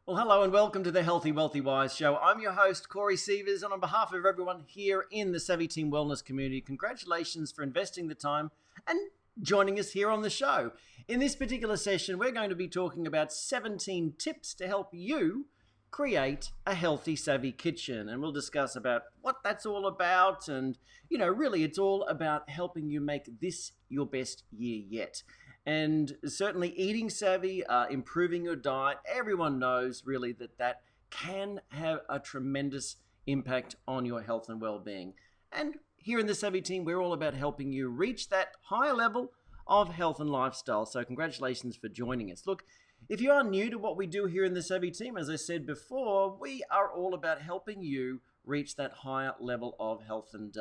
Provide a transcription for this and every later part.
Well, hello and welcome to the Healthy, Wealthy, Wise show. I'm your host, Corey Sievers, and on behalf of everyone here in the Savvy Team Wellness community, congratulations for investing the time and joining us here on the show. In this particular session, we're going to be talking about 17 tips to help you create a healthy, savvy kitchen. And we'll discuss about what that's all about. And, really, it's all about helping you make this your best year yet. And certainly eating savvy, improving your diet, everyone knows really that can have a tremendous impact on your health and well-being. And here in the Savvy Team, we're all about helping you reach that higher level of health and lifestyle. So congratulations for joining us. Look, if you are new to what we do here in the Savvy Team, as I said before, we are all about helping you reach that higher level of health and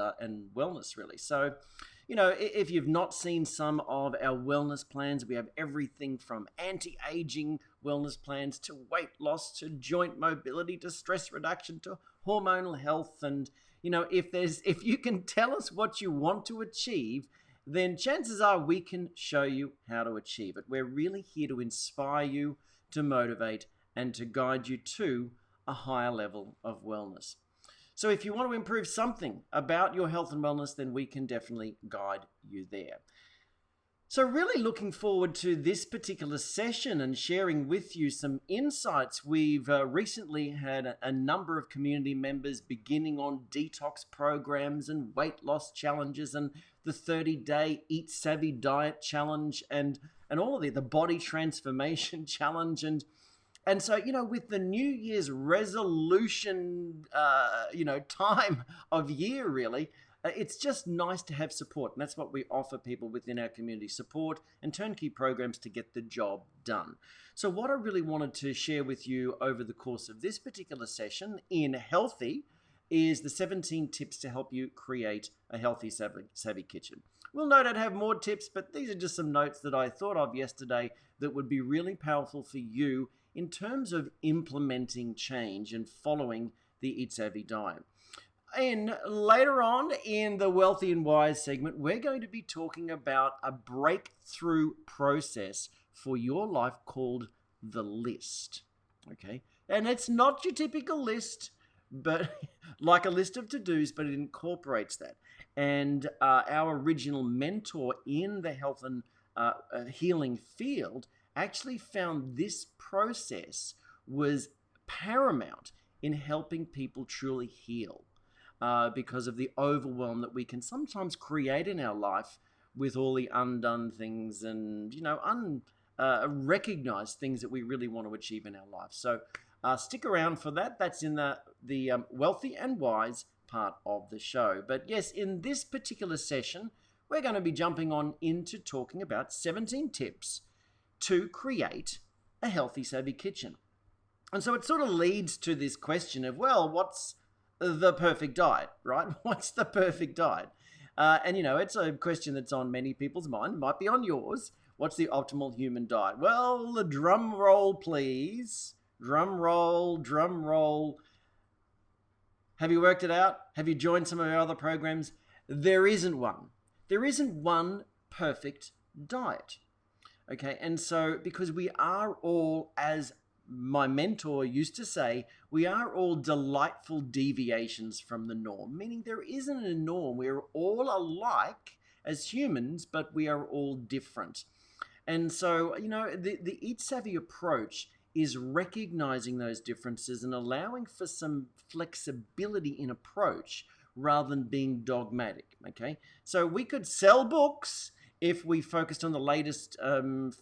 wellness, really. So, if you've not seen some of our wellness plans, we have everything from anti-aging wellness plans to weight loss to joint mobility to stress reduction to hormonal health. And, if you can tell us what you want to achieve, then chances are we can show you how to achieve it. We're really here to inspire you, to motivate, and to guide you to a higher level of wellness. So if you want to improve something about your health and wellness, then we can definitely guide you there. So really looking forward to this particular session and sharing with you some insights. We've recently had a number of community members beginning on detox programs and weight loss challenges and the 30-day Eat Savvy Diet Challenge and all of the body transformation challenge. And so, with the New Year's resolution, time of year, really, it's just nice to have support. And that's what we offer people within our community, support and turnkey programs to get the job done. So what I really wanted to share with you over the course of this particular session in Healthy is the 17 tips to help you create a healthy, savvy kitchen. We'll no doubt have more tips, but these are just some notes that I thought of yesterday that would be really powerful for you in terms of implementing change and following the Eat Savvy diet. And later on in the Wealthy and Wise segment, we're going to be talking about a breakthrough process for your life called the list. Okay? And it's not your typical list, but like a list of to-dos, but it incorporates that. And our original mentor in the health and healing field actually found this process was paramount in helping people truly heal because of the overwhelm that we can sometimes create in our life with all the undone things and, unrecognized things that we really want to achieve in our life. So stick around for that. That's in the Wealthy and Wise part of the show. But yes, in this particular session, we're going to be jumping on into talking about 17 tips to create a healthy, savvy kitchen. And so it sort of leads to this question of, well, what's the perfect diet, right? What's the perfect diet? And it's a question that's on many people's mind. It might be on yours. What's the optimal human diet? Well, the drum roll, please. Drum roll, drum roll. Have you worked it out? Have you joined some of our other programs? There isn't one. There isn't one perfect diet. Okay, and so because we are all, as my mentor used to say, we are all delightful deviations from the norm, meaning there isn't a norm. We're all alike as humans, but we are all different. And so, the Eat Savvy approach is recognizing those differences and allowing for some flexibility in approach rather than being dogmatic, okay? So we could sell books if we focused on the latest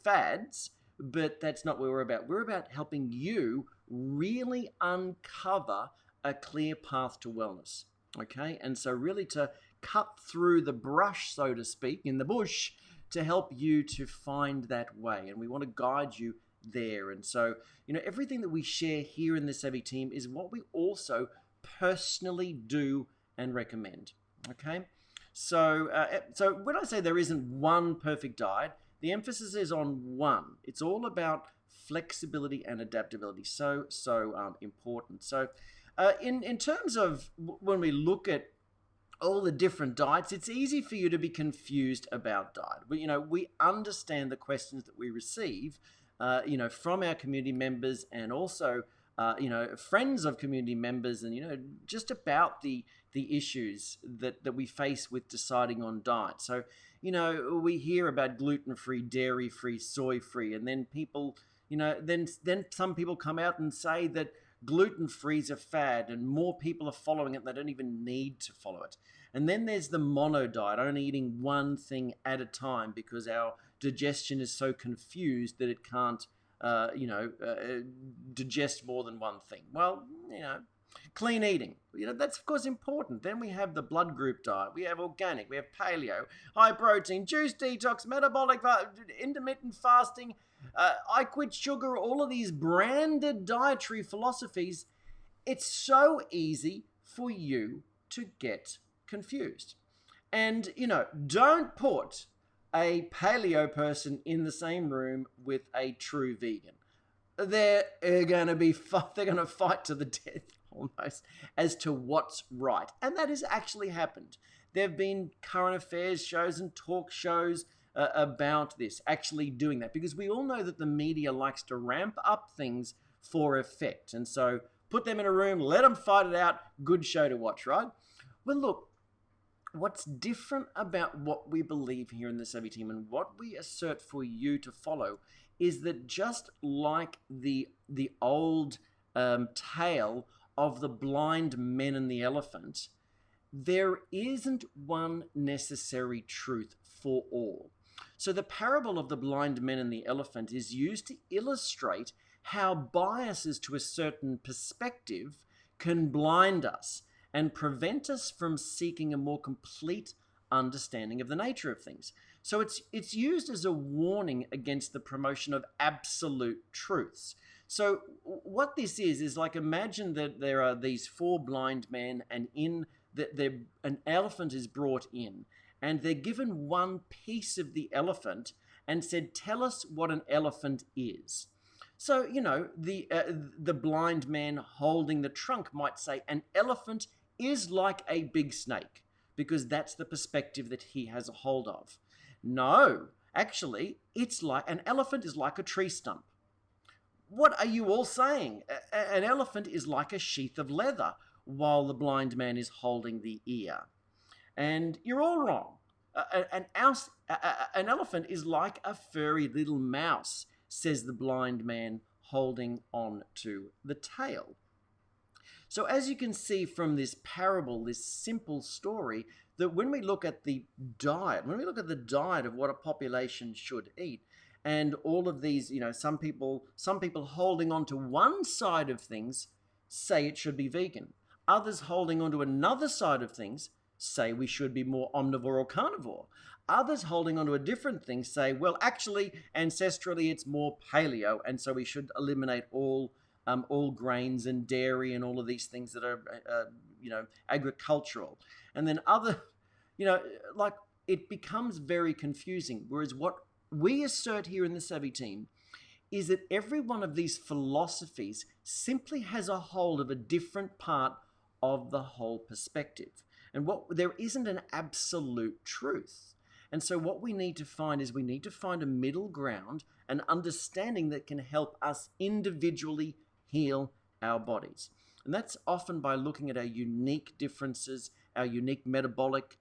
fads, but that's not what we're about. We're about helping you really uncover a clear path to wellness, okay? And so really to cut through the brush, so to speak, in the bush, to help you to find that way. And we want to guide you there. And so, everything that we share here in the Savvy Team is what we also personally do and recommend, okay? So, so when I say there isn't one perfect diet, the emphasis is on one. It's all about flexibility and adaptability. So important. So, in terms of when we look at all the different diets, it's easy for you to be confused about diet. But, we understand the questions that we receive from our community members, and also friends of community members, and just about the issues that we face with deciding on diet. So we hear about gluten-free, dairy-free, soy-free, and then people, then some people come out and say that gluten-free is a fad, and more people are following it. They don't even need to follow it. And then there's the mono diet, only eating one thing at a time because our digestion is so confused that it can't, digest more than one thing. Well, clean eating, that's of course important. Then we have the blood group diet. We have organic. We have paleo, high protein, juice detox, metabolic, intermittent fasting. I quit sugar. All of these branded dietary philosophies. It's so easy for you to get confused. And, don't put a paleo person in the same room with a true vegan. They're going to fight to the death almost as to what's right. And that has actually happened. There have been current affairs shows and talk shows about this, actually doing that, because we all know that the media likes to ramp up things for effect. And so put them in a room, let them fight it out. Good show to watch, right? Well, look, what's different about what we believe here in the Savvy Team and what we assert for you to follow is that just like the old tale of the blind men and the elephant, there isn't one necessary truth for all. So the parable of the blind men and the elephant is used to illustrate how biases to a certain perspective can blind us and prevent us from seeking a more complete understanding of the nature of things. So it's used as a warning against the promotion of absolute truths. So what this is like, imagine that there are these four blind men, and an elephant is brought in, and they're given one piece of the elephant and said, tell us what an elephant is. So, the blind man holding the trunk might say an elephant is like a big snake, because that's the perspective that he has a hold of. No, actually, it's like an elephant is like a tree stump. What are you all saying? An elephant is like a sheath of leather, while the blind man is holding the ear. And you're all wrong. An elephant is like a furry little mouse, says the blind man holding on to the tail. So as you can see from this parable, this simple story, that when we look at the diet, of what a population should eat, and all of these, some people holding on to one side of things say it should be vegan. Others holding on to another side of things say we should be more omnivore or carnivore. Others holding on to a different thing say, well, actually, ancestrally, it's more paleo, and so we should eliminate all grains and dairy and all of these things that are, agricultural. And then it becomes very confusing. Whereas what we assert here in the Savvy Team is that every one of these philosophies simply has a hold of a different part of the whole perspective. And there isn't an absolute truth. And so what we need to find is a middle ground, an understanding that can help us individually heal our bodies. And that's often by looking at our unique differences, our unique metabolic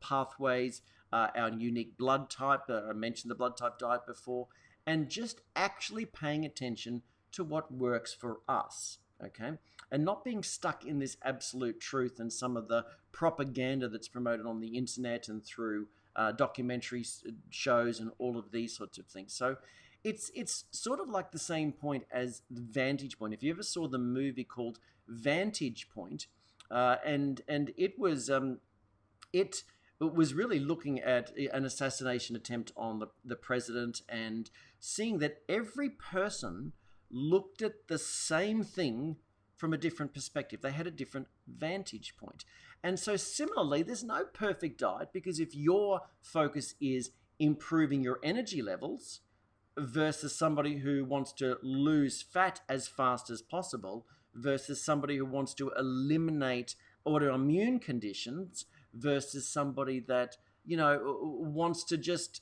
pathways, our unique blood type. I mentioned the blood type diet before, and just actually paying attention to what works for us, okay? And not being stuck in this absolute truth and some of the propaganda that's promoted on the internet and through documentary shows and all of these sorts of things. So it's sort of like the same point as Vantage Point. If you ever saw the movie called Vantage Point, and it was really looking at an assassination attempt on the president, and seeing that every person looked at the same thing from a different perspective. They had a different vantage point. And so similarly, there's no perfect diet, because if your focus is improving your energy levels versus somebody who wants to lose fat as fast as possible versus somebody who wants to eliminate autoimmune conditions versus somebody that, wants to just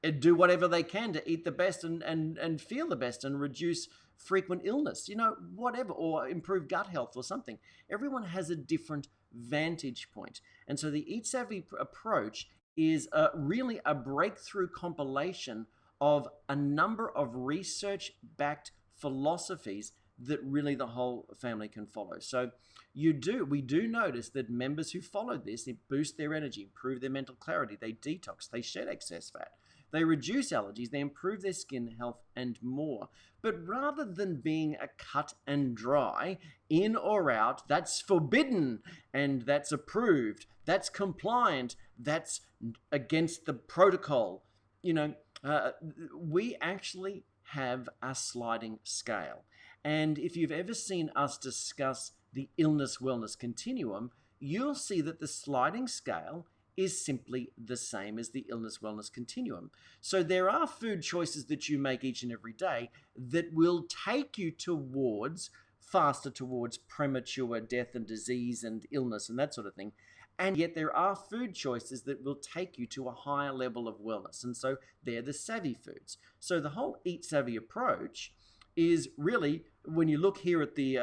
do whatever they can to eat the best and feel the best and reduce frequent illness, whatever, or improve gut health or something. Everyone has a different vantage point. And so the Eat Savvy approach is really a breakthrough compilation of a number of research-backed philosophies that really the whole family can follow. So we do notice that members who follow this, they boost their energy, improve their mental clarity, they detox, they shed excess fat, they reduce allergies, they improve their skin health, and more. But rather than being a cut and dry, in or out, that's forbidden and that's approved, that's compliant, that's against the protocol, we actually have a sliding scale. And if you've ever seen us discuss the illness wellness continuum, you'll see that the sliding scale is simply the same as the illness wellness continuum. So there are food choices that you make each and every day that will take you faster towards premature death and disease and illness and that sort of thing. And yet there are food choices that will take you to a higher level of wellness. And so they're the savvy foods. So the whole Eat Savvy approach is really, when you look here at the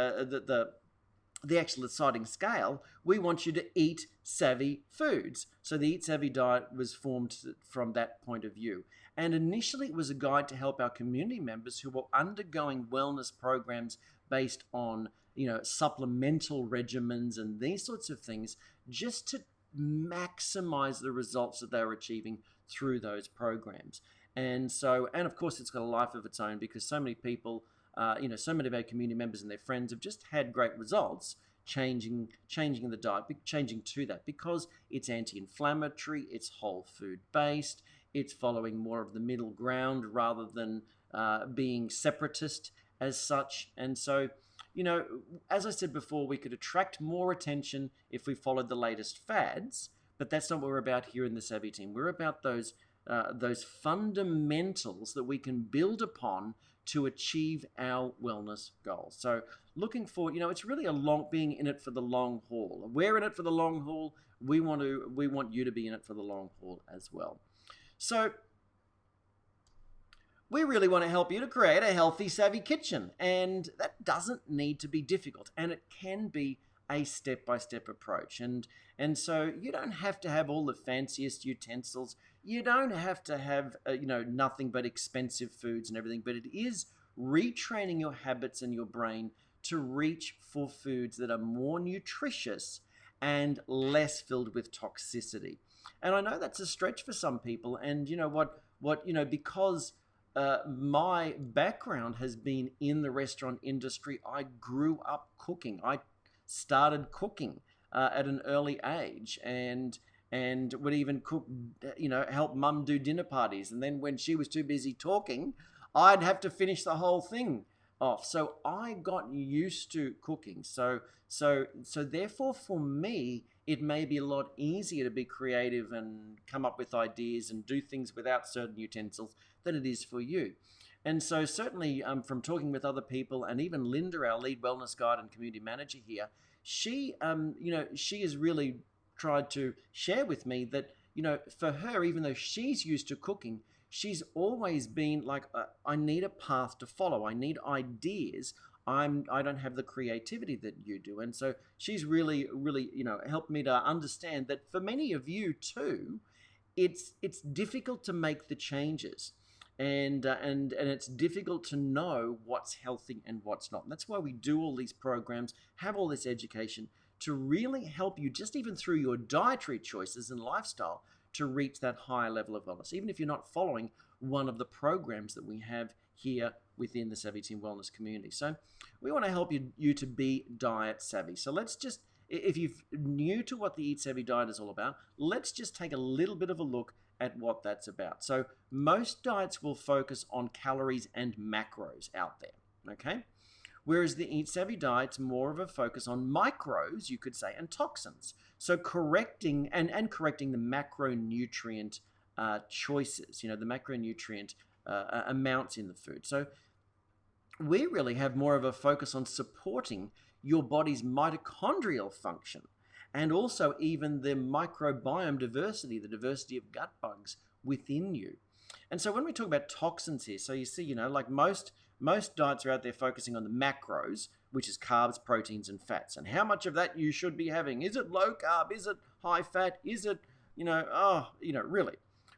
actual sliding scale, we want you to eat savvy foods. So the Eat Savvy diet was formed from that point of view. And initially it was a guide to help our community members who were undergoing wellness programs based on, supplemental regimens and these sorts of things, just to maximize the results that they were achieving through those programs. And of course, it's got a life of its own, because so many people, so many of our community members and their friends have just had great results changing the diet, changing to that, because it's anti-inflammatory, it's whole food based, it's following more of the middle ground rather than being separatist as such. And so, as I said before, we could attract more attention if we followed the latest fads, but that's not what we're about here in the Savvy Team. We're about those fundamentals that we can build upon to achieve our wellness goals. So looking for, it's really being in it for the long haul. We're in it for the long haul. We want you to be in it for the long haul as well. So we really want to help you to create a healthy, savvy kitchen. And that doesn't need to be difficult. And it can be a step-by-step approach. And so you don't have to have all the fanciest utensils. You don't have to have, nothing but expensive foods and everything. But it is retraining your habits and your brain to reach for foods that are more nutritious and less filled with toxicity. And I know that's a stretch for some people. And because my background has been in the restaurant industry, I grew up cooking. I started cooking at an early age, and would even cook, help mum do dinner parties. And then when she was too busy talking, I'd have to finish the whole thing off. So I got used to cooking. So therefore, for me, it may be a lot easier to be creative and come up with ideas and do things without certain utensils than it is for you. And so certainly from talking with other people, and even Linda, our lead wellness guide and community manager here, she has really tried to share with me that, for her, even though she's used to cooking, she's always been like, I need a path to follow. I need ideas. I don't have the creativity that you do. And so she's really, really, helped me to understand that for many of you too, it's difficult to make the changes. And it's difficult to know what's healthy and what's not. And that's why we do all these programs, have all this education to really help you, just even through your dietary choices and lifestyle, to reach that higher level of wellness, even if you're not following one of the programs that we have here within the Savvy Team Wellness community. So we want to help you to be diet savvy. So let's just, if you're new to what the Eat Savvy diet is all about, let's just take a little bit of a look at what that's about. So most diets will focus on calories and macros out there, okay? Whereas the Eat Savvy diet's more of a focus on micros, you could say, and toxins. So correcting the macronutrient choices, the macronutrient amounts in the food. So we really have more of a focus on supporting your body's mitochondrial function, and also even the microbiome diversity, the diversity of gut bugs within you. And so when we talk about toxins here, so you see, like most diets are out there focusing on the macros, which is carbs, proteins, and fats, and how much of that you should be having. Is it low carb? Is it high fat? Is it, really?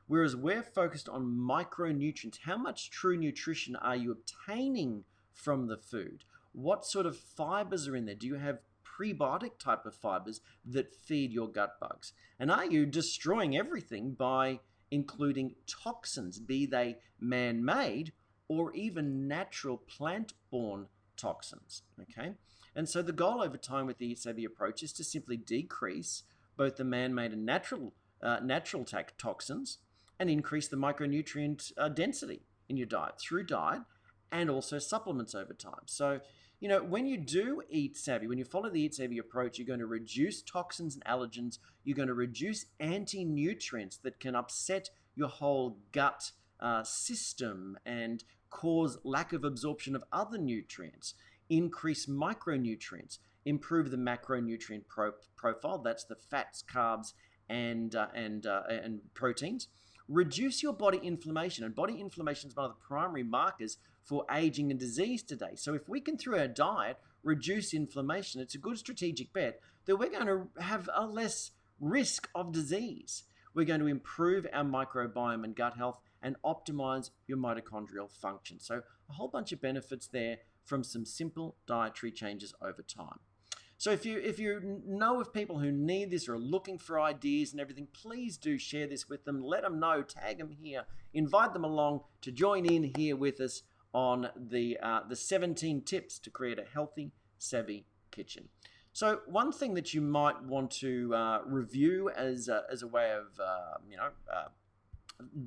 Whereas we're focused on micronutrients. How much true nutrition are you obtaining from the food? What sort of fibers are in there? Do you have prebiotic type of fibers that feed your gut bugs? And are you destroying everything by including toxins, be they man-made or even natural plant-borne toxins? Okay, and so the goal over time with the Eat Savvy approach is to simply decrease both the man-made and natural toxins and increase the micronutrient density in your diet through diet and also supplements over time. So, when you do Eat Savvy, when you follow the Eat Savvy approach, you're going to reduce toxins and allergens. You're going to reduce anti-nutrients that can upset your whole gut system and cause lack of absorption of other nutrients, increase micronutrients, improve the macronutrient profile. That's the fats, carbs, and proteins. Reduce your body inflammation, and body inflammation is one of the primary markers for aging and disease today. So if we can, through our diet, reduce inflammation, it's a good strategic bet that we're going to have a less risk of disease. We're going to improve our microbiome and gut health and optimize your mitochondrial function. So a whole bunch of benefits there from some simple dietary changes over time. So if you know of people who need this or are looking for ideas and everything, please do share this with them. Let them know, tag them here, invite them along to join in here with us on the 17 tips to create a healthy, savvy kitchen. So one thing that you might want to review as a way of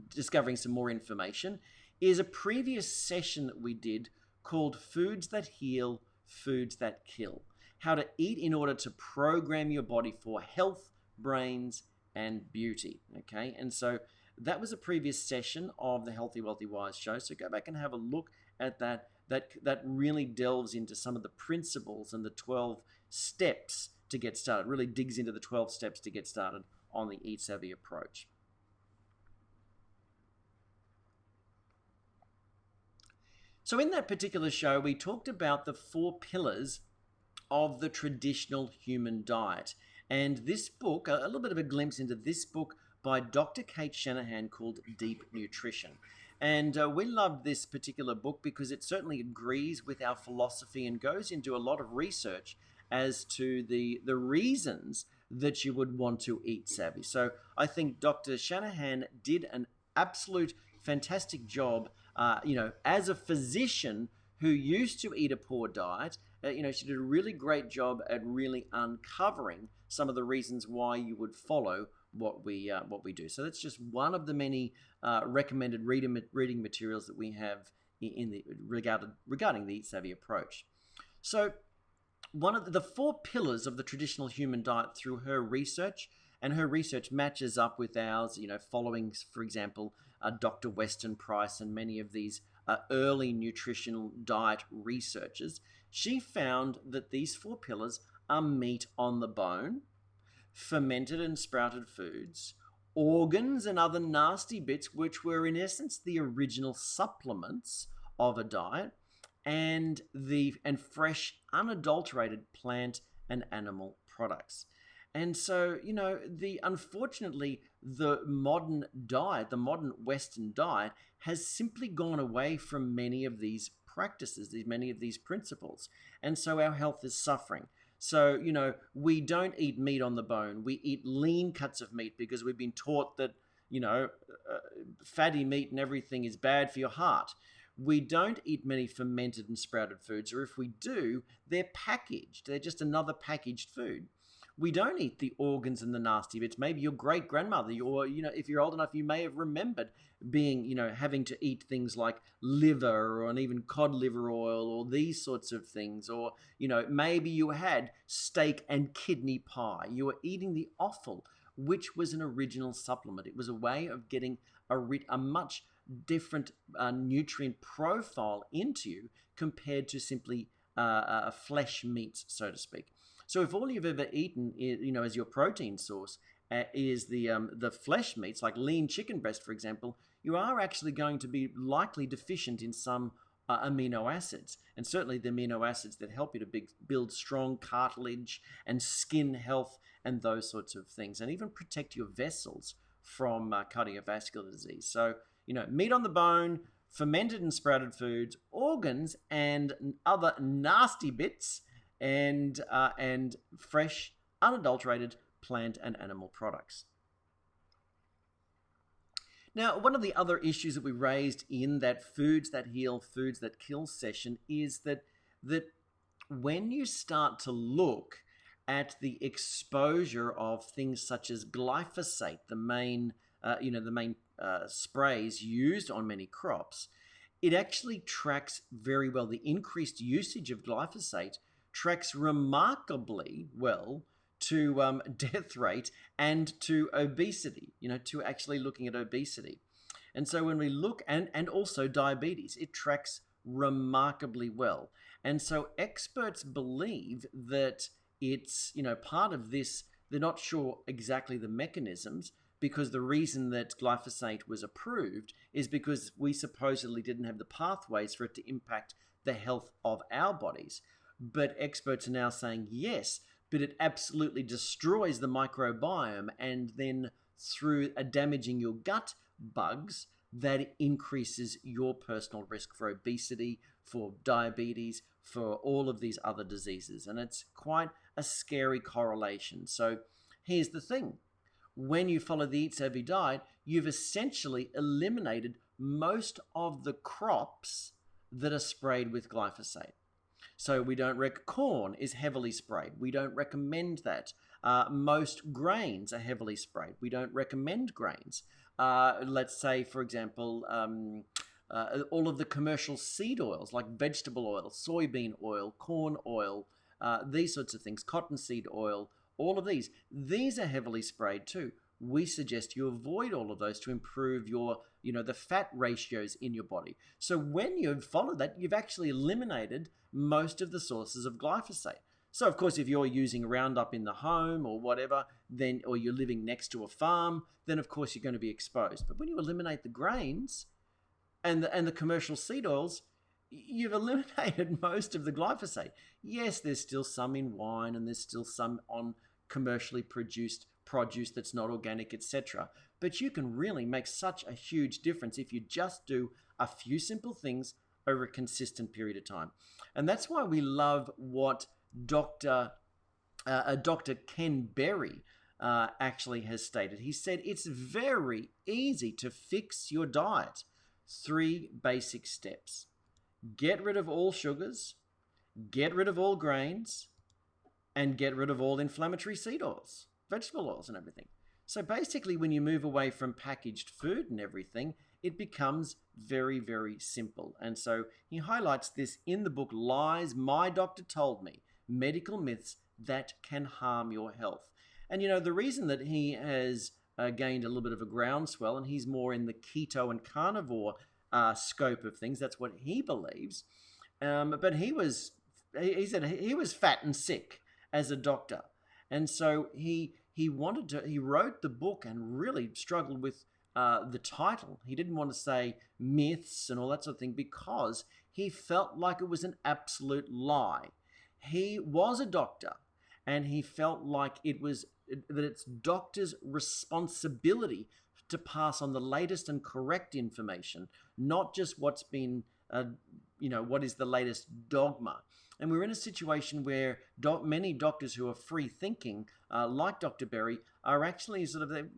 discovering some more information is a previous session that we did called Foods That Heal, Foods That Kill. How to eat in order to program your body for health, brains, and beauty. Okay, and so that was a previous session of the Healthy, Wealthy, Wise show. So go back and have a look at that. That really delves into some of the principles and the 12 steps to get started. Really digs into the 12 steps to get started on the Eat Savvy approach. So in that particular show, we talked about the 4 pillars of the traditional human diet. And this book, a little bit of a glimpse into this book by Dr. Cate Shanahan called Deep Nutrition. And we love this particular book because it certainly agrees with our philosophy and goes into a lot of research as to the reasons that you would want to eat savvy. So I think Dr. Shanahan did an absolute fantastic job, as a physician who used to eat a poor diet. She did a really great job at really uncovering some of the reasons why you would follow what we do. So that's just one of the many recommended reading materials that we have regarding the Eat Savvy approach. So one of the 4 pillars of the traditional human diet through her research, and her research matches up with ours, following, for example, Dr. Weston Price and many of these early nutritional diet researchers. She found that these 4 pillars are meat on the bone, fermented and sprouted foods, organs and other nasty bits, which were in essence the original supplements of a diet, and fresh, unadulterated plant and animal products. And so, unfortunately, the modern diet, the modern Western diet, has simply gone away from many of these practices, many of these principles. And so our health is suffering. So, we don't eat meat on the bone. We eat lean cuts of meat because we've been taught that, fatty meat and everything is bad for your heart. We don't eat many fermented and sprouted foods, or if we do, they're packaged. They're just another packaged food. We don't eat the organs and the nasty bits. Maybe your great-grandmother, or, if you're old enough, you may have remembered being, having to eat things like liver or even cod liver oil or these sorts of things. Or, maybe you had steak and kidney pie. You were eating the offal, which was an original supplement. It was a way of getting a much different nutrient profile into you compared to simply flesh meats, so to speak. So if all you've ever eaten, as your protein source, is the flesh meats, like lean chicken breast, for example, you are actually going to be likely deficient in some amino acids, and certainly the amino acids that help you to build strong cartilage and skin health and those sorts of things, and even protect your vessels from cardiovascular disease. So, meat on the bone, fermented and sprouted foods, organs, and other nasty bits, and fresh, unadulterated plant and animal products. Now, one of the other issues that we raised in that foods that heal, foods that kill session is that when you start to look at the exposure of things such as glyphosate, the main sprays used on many crops, it actually tracks very well. The increased usage of glyphosate tracks remarkably well to death rate and to obesity, to actually looking at obesity. And so when we look, and also diabetes, it tracks remarkably well. And so experts believe that it's, part of this, they're not sure exactly the mechanisms, because the reason that glyphosate was approved is because we supposedly didn't have the pathways for it to impact the health of our bodies. But experts are now saying yes, but it absolutely destroys the microbiome, and then through damaging your gut bugs, that increases your personal risk for obesity, for diabetes, for all of these other diseases. And it's quite a scary correlation. So here's the thing. When you follow the Eat Savvy diet, you've essentially eliminated most of the crops that are sprayed with glyphosate. So we don't corn is heavily sprayed. We don't recommend that. Most grains are heavily sprayed. We don't recommend grains. Let's say, for example, all of the commercial seed oils like vegetable oil, soybean oil, corn oil, these sorts of things, cottonseed oil, all of these are heavily sprayed too. We suggest you avoid all of those to improve your, the fat ratios in your body. So when you've followed that, you've actually eliminated most of the sources of glyphosate. So of course, if you're using Roundup in the home or whatever, or you're living next to a farm, then of course you're going to be exposed. But when you eliminate the grains and the commercial seed oils, you've eliminated most of the glyphosate. Yes, there's still some in wine, and there's still some on commercially produced produce that's not organic, etc. But you can really make such a huge difference if you just do a few simple things over a consistent period of time. And that's why we love what Dr. Ken Berry actually has stated. He said it's very easy to fix your diet. 3 basic steps. Get rid of all sugars, get rid of all grains, and get rid of all inflammatory seed oils, vegetable oils and everything. So basically, when you move away from packaged food and everything, it becomes very, very simple. And so he highlights this in the book, Lies My Doctor Told Me, Medical Myths That Can Harm Your Health. And the reason that he has gained a little bit of a groundswell, and he's more in the keto and carnivore scope of things, that's what he believes. But he said he was fat and sick as a doctor. And so he wrote the book and really struggled with the title. He didn't want to say myths and all that sort of thing because he felt like it was an absolute lie. He was a doctor, and he felt like that it's doctors' responsibility to pass on the latest and correct information, not just what's been, what is the latest dogma. And we're in a situation where many doctors who are free thinking, like Dr. Berry, are actually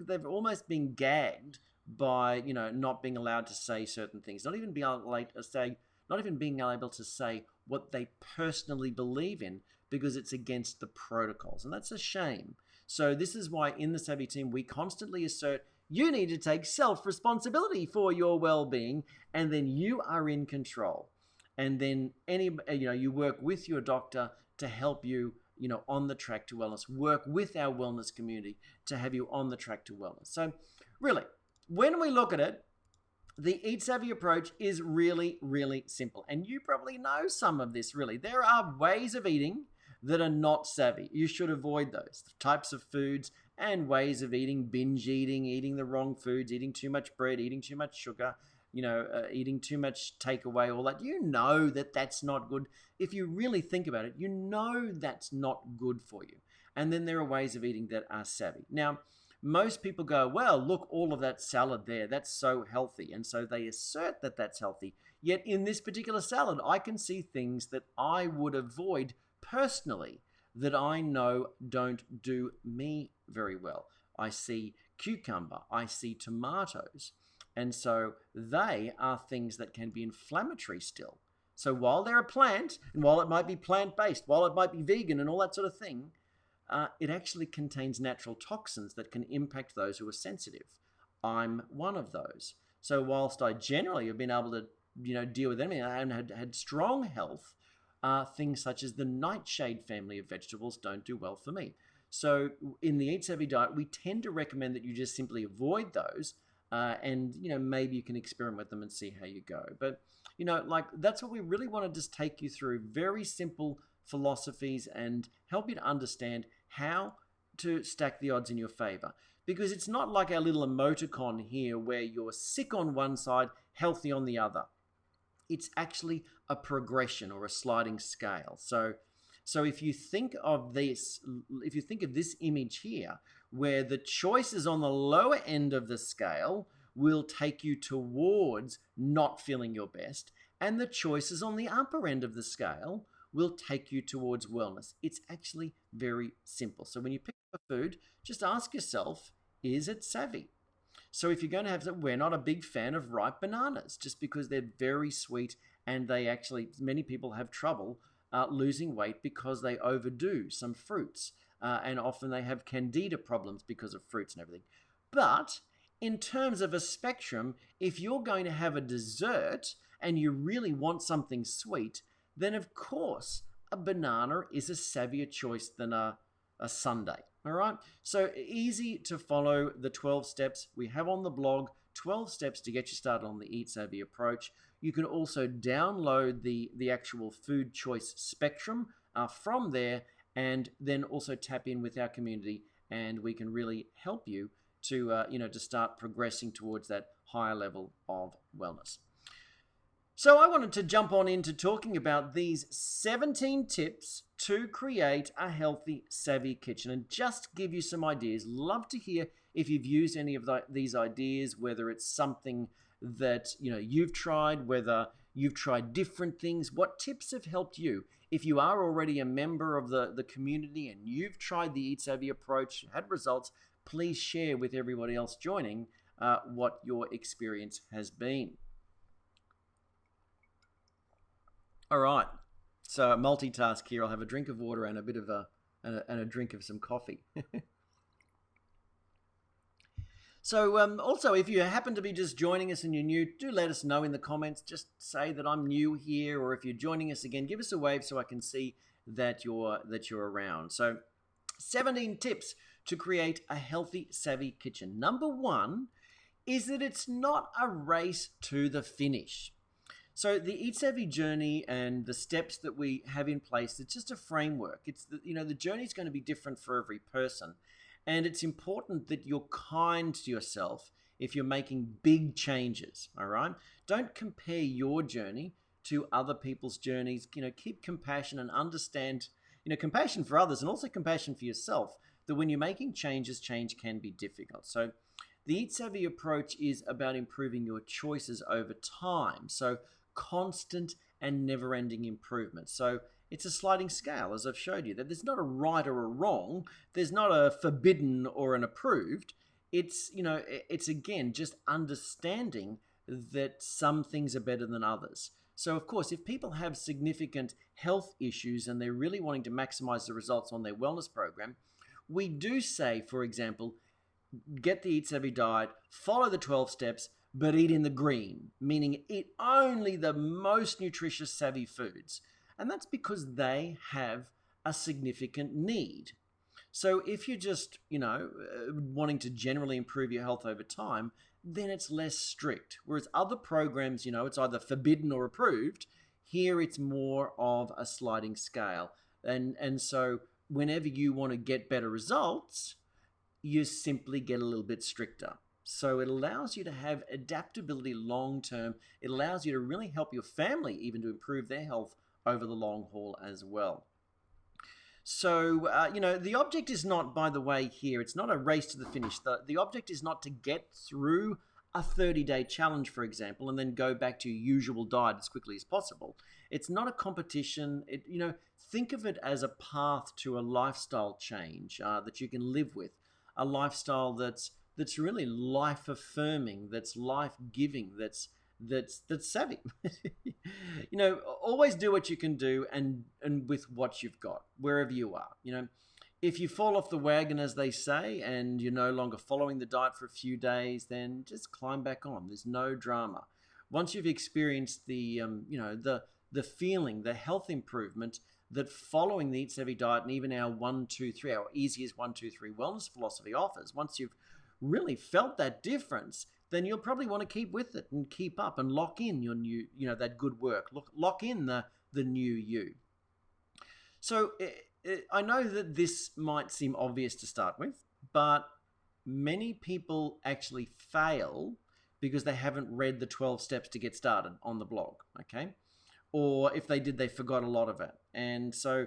they've almost been gagged by, not being allowed to say certain things, not even being able to say what they personally believe in because it's against the protocols. And that's a shame. So this is why in the Savvy team, we constantly assert you need to take self-responsibility for your well-being, and then you are in control. And then you work with your doctor to help you, on the track to wellness. Work with our wellness community to have you on the track to wellness. So really, when we look at it, the Eat Savvy approach is really, really simple. And you probably know some of this, really. There are ways of eating that are not savvy. You should avoid those types of foods and ways of eating, binge eating, eating the wrong foods, eating too much bread, eating too much sugar, eating too much takeaway, all that. You know that that's not good. If you really think about it, you know that's not good for you. And then there are ways of eating that are savvy. Now, most people go, well, look, all of that salad there, that's so healthy. And so they assert that that's healthy. Yet in this particular salad, I can see things that I would avoid personally that I know don't do me very well. I see cucumber, I see tomatoes. And so they are things that can be inflammatory still. So while they're a plant, and while it might be plant-based, while it might be vegan and all that sort of thing, it actually contains natural toxins that can impact those who are sensitive. I'm one of those. So whilst I generally have been able to, deal with them and had strong health, things such as the nightshade family of vegetables don't do well for me. So in the Eat Savvy diet, we tend to recommend that you just simply avoid those, and maybe you can experiment with them and see how you go. But that's what we really want to just take you through. Very simple philosophies and help you to understand how to stack the odds in your favor. Because it's not like our little emoticon here where you're sick on one side, healthy on the other. It's actually a progression or a sliding scale. So if you think of this image here, where the choices on the lower end of the scale will take you towards not feeling your best, and the choices on the upper end of the scale will take you towards wellness. It's actually very simple. So when you pick up a food, just ask yourself, is it savvy? So if you're going to have some, we're not a big fan of ripe bananas just because they're very sweet and many people have trouble losing weight because they overdo some fruits. And often they have candida problems because of fruits and everything. But in terms of a spectrum, if you're going to have a dessert and you really want something sweet, then of course a banana is a savvier choice than a sundae. All right, so easy to follow the 12 steps we have on the blog. 12 steps to get you started on the Eat Savvy approach. You can also download the actual food choice spectrum from there, and then also tap in with our community, and we can really help you to start progressing towards that higher level of wellness. So I wanted to jump on into talking about these 17 tips to create a healthy, savvy kitchen and just give you some ideas. Love to hear if you've used any of these ideas, whether it's something that you've tried, whether you've tried different things. What tips have helped you? If you are already a member of the community and you've tried the Eat Savvy approach, had results, please share with everybody else joining what your experience has been. All right, so multitask here. I'll have a drink of water and a bit of a drink of some coffee. So also, if you happen to be just joining us and you're new, do let us know in the comments. Just say that I'm new here, or if you're joining us again, give us a wave so I can see that you're around. So 17 tips to create a healthy, savvy kitchen. Number 1 is that it's not a race to the finish. So the Eat Savvy journey and the steps that we have in place, it's just a framework. It's the journey is going to be different for every person. And it's important that you're kind to yourself if you're making big changes, all right? Don't compare your journey to other people's journeys. Keep compassion and understand, compassion for others and also compassion for yourself, that when you're making changes, change can be difficult. So the Eat Savvy approach is about improving your choices over time. So constant and never-ending improvement. So it's a sliding scale, as I've showed you, that there's not a right or a wrong. There's not a forbidden or an approved. It's again just understanding that some things are better than others. So of course, if people have significant health issues and they're really wanting to maximize the results on their wellness program, we do say, for example, get the Eat Savvy diet, follow the 12 steps, but eat in the green, meaning eat only the most nutritious savvy foods. And that's because they have a significant need. So if you're just, wanting to generally improve your health over time, then it's less strict. Whereas other programs, it's either forbidden or approved. Here it's more of a sliding scale. And so whenever you want to get better results, you simply get a little bit stricter. So it allows you to have adaptability long term. It allows you to really help your family even to improve their health over the long haul as well. So, the object is not, by the way, here, it's not a race to the finish. The object is not to get through a 30-day challenge, for example, and then go back to your usual diet as quickly as possible. It's not a competition. Think of it as a path to a lifestyle change that you can live with, a lifestyle that's really life affirming, that's life giving, that's savvy. Always do what you can do and with what you've got wherever you are. If you fall off the wagon, as they say, and you're no longer following the diet for a few days, then just climb back on. There's no drama. Once you've experienced the feeling, the health improvement that following the Eat Savvy diet and even our 1-2-3, our easiest 1-2-3 wellness philosophy offers, once you've really felt that difference, then you'll probably want to keep with it and keep up and lock in your new, that good work. Lock in the new you. So I know that this might seem obvious to start with, but many people actually fail because they haven't read the 12 steps to get started on the blog, okay? Or if they did, they forgot a lot of it. And so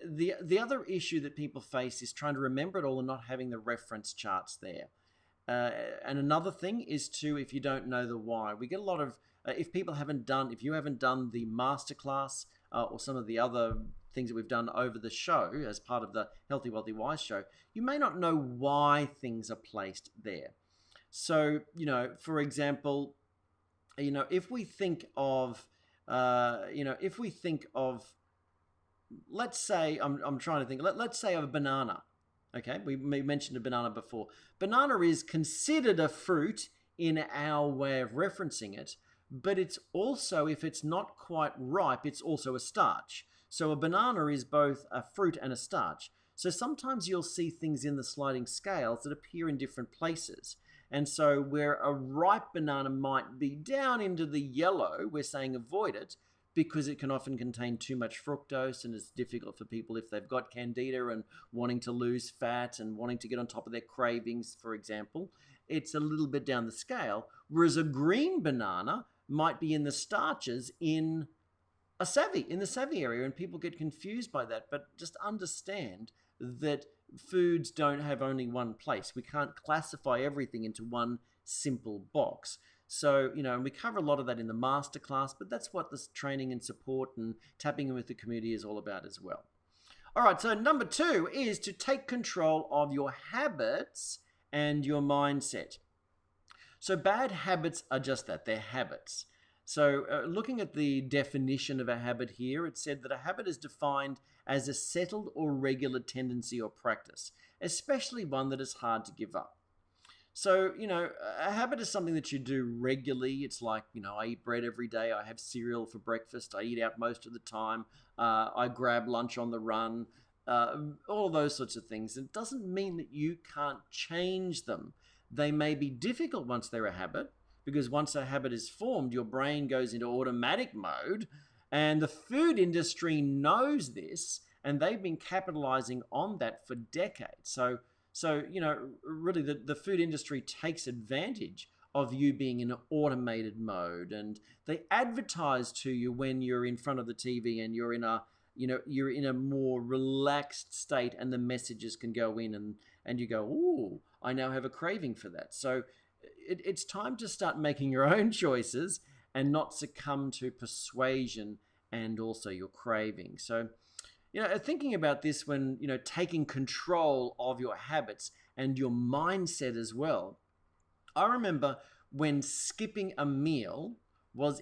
the other issue that people face is trying to remember it all and not having the reference charts there. And another thing is if you don't know the why, we get a lot of, if you haven't done the masterclass or some of the other things that we've done over the show as part of the Healthy, Wealthy, Wise show, you may not know why things are placed there. So, for example, if we think of, let's say, I'm trying to think, let's say of a banana. Okay, we mentioned a banana before. Banana is considered a fruit in our way of referencing it, but it's also, if it's not quite ripe, it's also a starch. So a banana is both a fruit and a starch. So sometimes you'll see things in the sliding scales that appear in different places. And so where a ripe banana might be down into the yellow, we're saying avoid it, because it can often contain too much fructose and it's difficult for people if they've got candida and wanting to lose fat and wanting to get on top of their cravings, for example. It's a little bit down the scale, whereas a green banana might be in the starches in the savvy area, and people get confused by that. But just understand that foods don't have only one place. We can't classify everything into one simple box. So, and we cover a lot of that in the masterclass, but that's what this training and support and tapping in with the community is all about as well. All right, so number 2 is to take control of your habits and your mindset. So bad habits are just that, they're habits. So looking at the definition of a habit here, it said that a habit is defined as a settled or regular tendency or practice, especially one that is hard to give up. So, a habit is something that you do regularly. It's like, I eat bread every day. I have cereal for breakfast. I eat out most of the time. I grab lunch on the run. All of those sorts of things. It doesn't mean that you can't change them. They may be difficult once they're a habit, because once a habit is formed, your brain goes into automatic mode. And the food industry knows this, and they've been capitalizing on that for decades. So, really the food industry takes advantage of you being in an automated mode, and they advertise to you when you're in front of the TV and you're in a more relaxed state, and the messages can go in and you go, ooh, I now have a craving for that. So it's time to start making your own choices and not succumb to persuasion and also your craving. So, thinking about this when, taking control of your habits and your mindset as well. I remember when skipping a meal was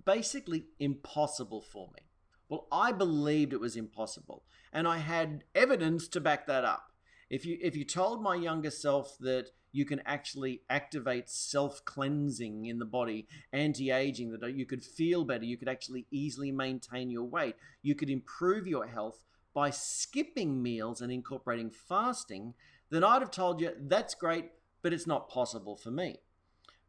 basically impossible for me. Well, I believed it was impossible, and I had evidence to back that up. If you told my younger self that you can actually activate self-cleansing in the body, anti-aging, that you could feel better, you could actually easily maintain your weight, you could improve your health by skipping meals and incorporating fasting, then I'd have told you, that's great, but it's not possible for me.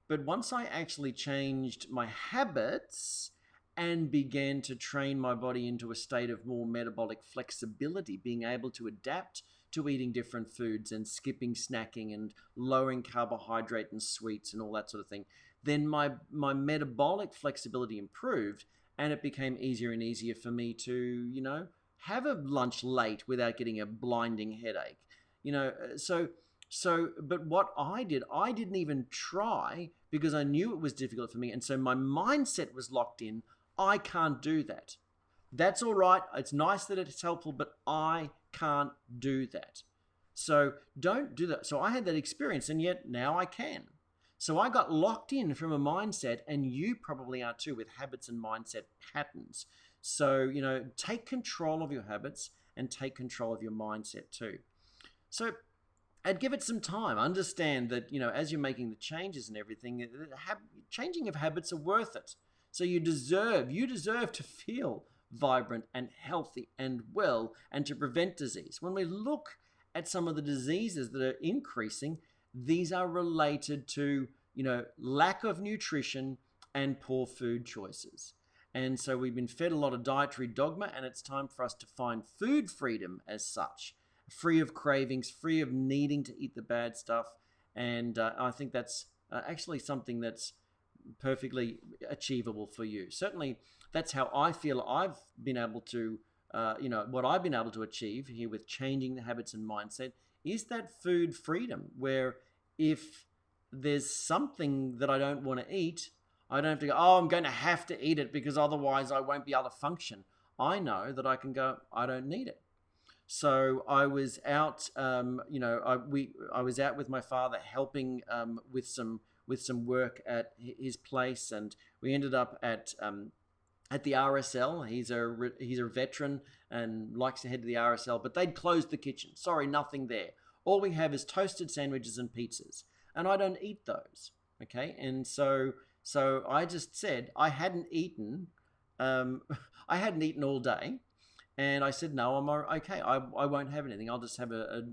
But once I actually changed my habits and began to train my body into a state of more metabolic flexibility, being able to adapt to eating different foods and skipping snacking and lowering carbohydrate and sweets and all that sort of thing, then my metabolic flexibility improved, and it became easier and easier for me to, have a lunch late without getting a blinding headache. But what I did, I didn't even try because I knew it was difficult for me. And so my mindset was locked in. I can't do that. That's all right. It's nice that it's helpful, but I can't do that. So don't do that. So I had that experience, and yet now I can. So I got locked in from a mindset, and you probably are too, with habits and mindset patterns. So, take control of your habits and take control of your mindset too. So I'd give it some time. Understand that, as you're making the changes and everything, changing of habits are worth it. So you deserve to feel vibrant and healthy and well, and to prevent disease. When we look at some of the diseases that are increasing, these are related to, lack of nutrition and poor food choices. And so we've been fed a lot of dietary dogma, and it's time for us to find food freedom as such, free of cravings, free of needing to eat the bad stuff. And I think that's actually something that's perfectly achievable for you. Certainly, that's how I feel I've been able to, what I've been able to achieve here with changing the habits and mindset is that food freedom, where if there's something that I don't want to eat, I don't have to go, I'm going to have to eat it because otherwise I won't be able to function. I know that I can go, I don't need it. So I was out, I was out with my father helping with some work at his place, and we ended up at the RSL. He's a veteran and likes to head to the RSL, but they'd closed the kitchen. Sorry, nothing there. All we have is toasted sandwiches and pizzas, and I don't eat those. Okay, and so I just said I hadn't eaten. I hadn't eaten all day. And I said, no, I'm okay. I won't have anything. I'll just have a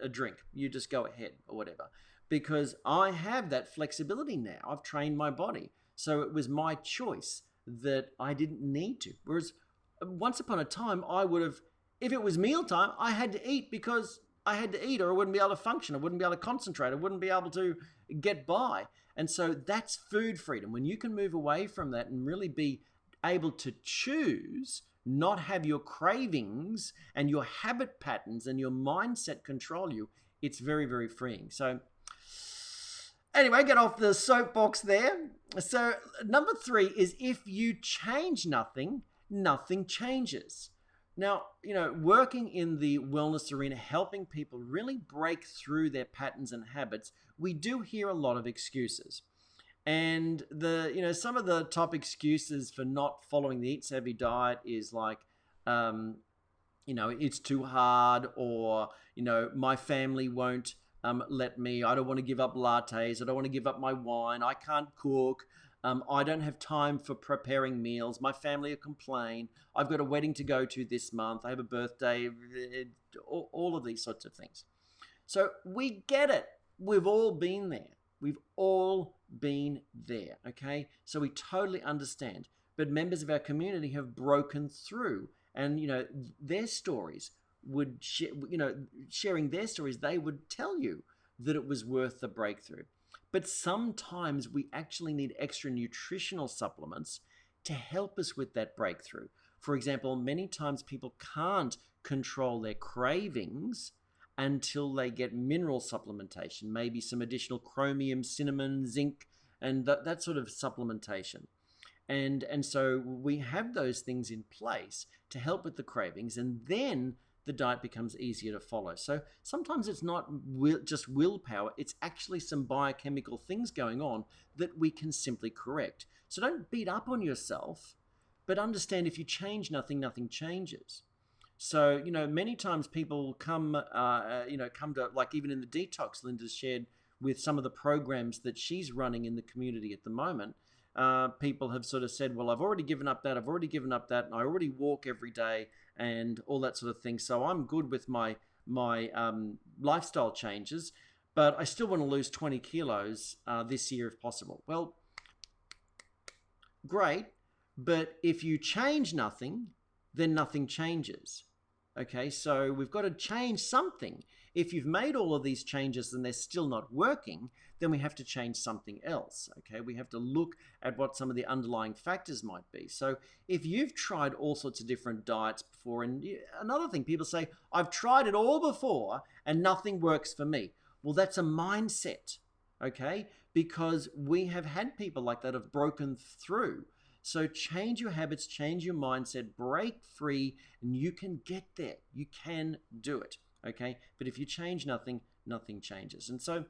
drink. You just go ahead or whatever. Because I have that flexibility now. I've trained my body. So it was my choice that I didn't need to. Whereas once upon a time, I would have, if it was mealtime, I had to eat because I had to eat, or I wouldn't be able to function. I wouldn't be able to concentrate. I wouldn't be able to get by. And so that's food freedom. When you can move away from that and really be able to choose, not have your cravings and your habit patterns and your mindset control you, it's very, very freeing. So anyway, get off the soapbox there. So number 3 is if you change nothing, nothing changes. Now, working in the wellness arena, helping people really break through their patterns and habits, we do hear a lot of excuses. And some of the top excuses for not following the Eat Savvy diet is like, it's too hard, or, my family won't let me. I don't want to give up lattes. I don't want to give up my wine. I can't cook. I don't have time for preparing meals. My family will complain. I've got a wedding to go to this month. I have a birthday. All of these sorts of things. So we get it. We've all been there. We've all been there, okay? So we totally understand. But members of our community have broken through, and their stories would, sharing their stories, they would tell you that it was worth the breakthrough. But sometimes we actually need extra nutritional supplements to help us with that breakthrough. For example, many times people can't control their cravings until they get mineral supplementation, maybe some additional chromium, cinnamon, zinc, and that sort of supplementation. And so we have those things in place to help with the cravings, and then the diet becomes easier to follow. So sometimes it's not just willpower, it's actually some biochemical things going on that we can simply correct. So don't beat up on yourself, but understand if you change nothing, nothing changes. So, many times people come to, like even in the detox Linda's shared with some of the programs that she's running in the community at the moment, people have sort of said, well, I've already given up that, and I already walk every day and all that sort of thing. So I'm good with my lifestyle changes, but I still want to lose 20 kilos this year if possible. Well, great, but if you change nothing, then nothing changes. Okay, so we've got to change something. If you've made all of these changes and they're still not working, then we have to change something else. Okay, we have to look at what some of the underlying factors might be. So if you've tried all sorts of different diets before, and another thing, people say, I've tried it all before and nothing works for me. Well, that's a mindset, okay? Because we have had people like that have broken through. So change your habits, change your mindset, break free, and you can get there. You can do it, okay? But if you change nothing, nothing changes. And so,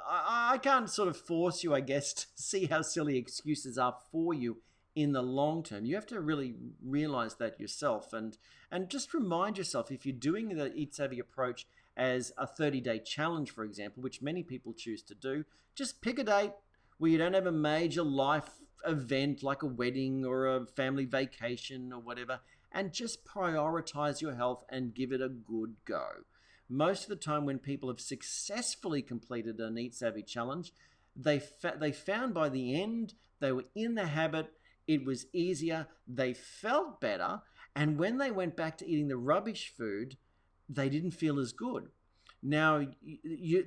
I can't sort of force you, I guess, to see how silly excuses are for you in the long term. You have to really realize that yourself, and just remind yourself, if you're doing the Eat Savvy approach as a 30-day challenge, for example, which many people choose to do, just pick a date where you don't have a major life event like a wedding or a family vacation or whatever, and just prioritize your health and give it a good go. Most of the time when people have successfully completed an Eat Savvy challenge, they found by the end they were in the habit, it was easier, they felt better, and when they went back to eating the rubbish food, they didn't feel as good. Now,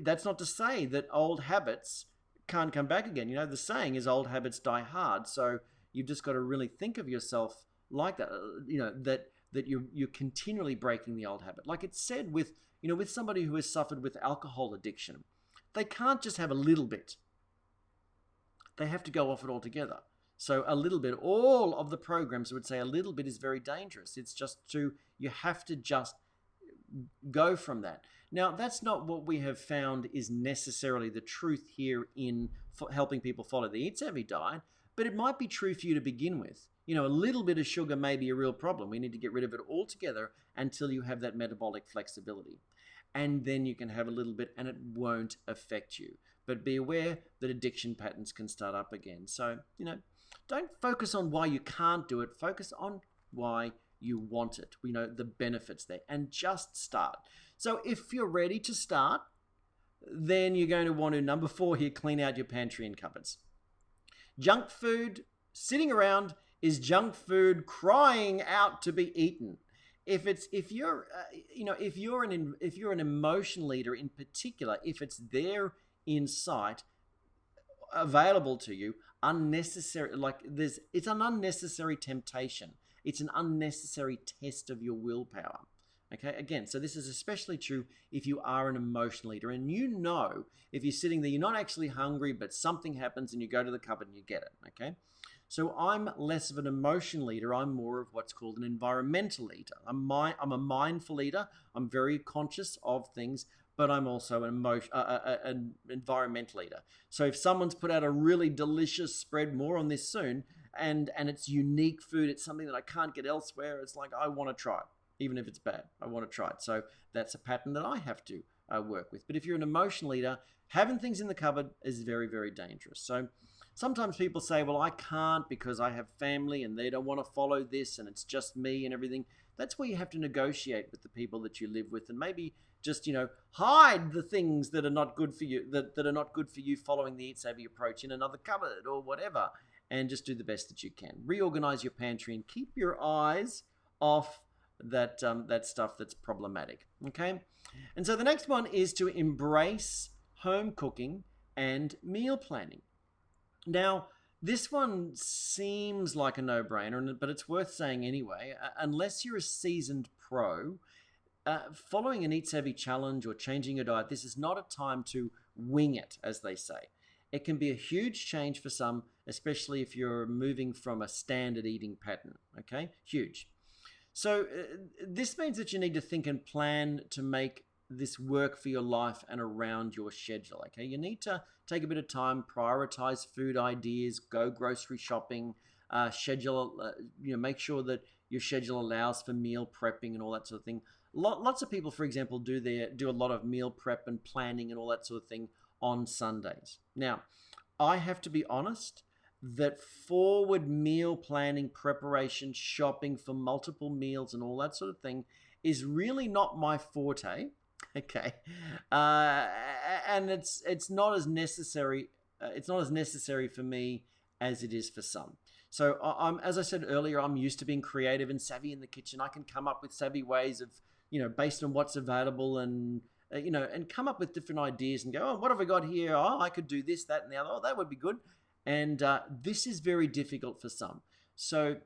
that's not to say that old habits can't come back again. The saying is old habits die hard. So you've just got to really think of yourself like that, that you're continually breaking the old habit. Like it's said with somebody who has suffered with alcohol addiction, they can't just have a little bit. They have to go off it altogether. So a little bit, all of the programs would say a little bit is very dangerous. It's just you have to just go from that. Now, that's not what we have found is necessarily the truth here in helping people follow the Eat Savvy diet, but it might be true for you to begin with. A little bit of sugar may be a real problem. We need to get rid of it altogether until you have that metabolic flexibility. And then you can have a little bit and it won't affect you. But be aware that addiction patterns can start up again. So, don't focus on why you can't do it. Focus on why you want it. The benefits there, and just start. So if you're ready to start, then you're going to want to, number 4 here, clean out your pantry and cupboards. Junk food sitting around is junk food crying out to be eaten. If you're an emotion leader in particular, if it's there in sight, available to you, unnecessary, it's an unnecessary temptation. It's an unnecessary test of your willpower. Okay, again, so this is especially true if you are an emotional eater, and if you're sitting there, you're not actually hungry, but something happens and you go to the cupboard and you get it. Okay, so I'm less of an emotional eater. I'm more of what's called an environmental eater. I'm a mindful eater. I'm very conscious of things, but I'm also an environmental eater. So if someone's put out a really delicious spread, more on this soon, and it's unique food, it's something that I can't get elsewhere, it's like, I want to try it. Even if it's bad, I want to try it. So that's a pattern that I have to work with. But if you're an emotional eater, having things in the cupboard is very, very dangerous. So sometimes people say, well, I can't because I have family and they don't want to follow this and it's just me and everything. That's where you have to negotiate with the people that you live with, and maybe just, hide the things that are not good for you, that are not good for you following the Eat Savvy approach in another cupboard or whatever, and just do the best that you can. Reorganize your pantry and keep your eyes off that stuff that's problematic. Okay, and so the next one is to embrace home cooking and meal planning. Now, this one seems like a no-brainer, but it's worth saying anyway. Unless you're a seasoned pro, following an Eat Savvy challenge or changing your diet, this is not a time to wing it, as they say. It can be a huge change for some, especially if you're moving from a standard eating pattern. Okay, huge. So this means that you need to think and plan to make this work for your life and around your schedule. Okay, you need to take a bit of time, prioritize food ideas, go grocery shopping, schedule. Make sure that your schedule allows for meal prepping and all that sort of thing. Lots of people, for example, do a lot of meal prep and planning and all that sort of thing on Sundays. Now, I have to be honest that forward meal planning, preparation, shopping for multiple meals and all that sort of thing is really not my forte. Okay, and it's not as necessary. It's not as necessary for me as it is for some. So I'm, as I said earlier, I'm used to being creative and savvy in the kitchen. I can come up with savvy ways of, based on what's available, and and come up with different ideas and go, oh, what have I got here? Oh, I could do this, that, and the other. Oh, that would be good. And this is very difficult for some. So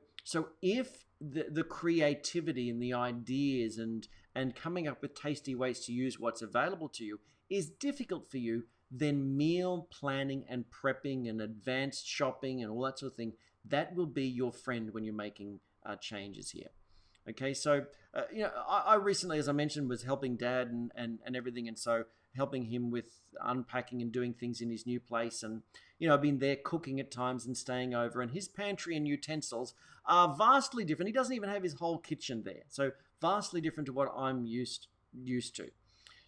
if the creativity and the ideas and coming up with tasty ways to use what's available to you is difficult for you, then meal planning and prepping and advanced shopping and all that sort of thing, that will be your friend when you're making changes here. Okay, so I recently, as I mentioned, was helping Dad and everything, and so helping him with unpacking and doing things in his new place, and I've been there cooking at times and staying over, and his pantry and utensils are vastly different. He doesn't even have his whole kitchen there, so vastly different to what I'm used to.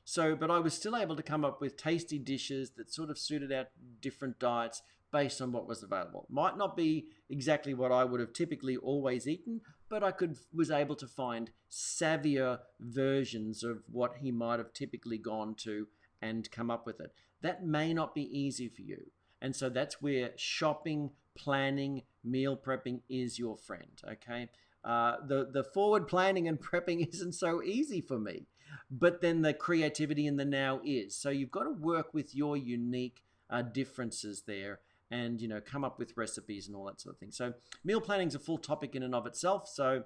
So, but I was still able to come up with tasty dishes that sort of suited our different diets based on what was available. Might not be exactly what I would have typically always eaten, but I was able to find savvier versions of what he might have typically gone to and come up with it. That may not be easy for you. And so that's where shopping, planning, meal prepping is your friend, okay? The forward planning and prepping isn't so easy for me, but then the creativity in the now is. So you've got to work with your unique differences there, and come up with recipes and all that sort of thing. So meal planning is a full topic in and of itself. So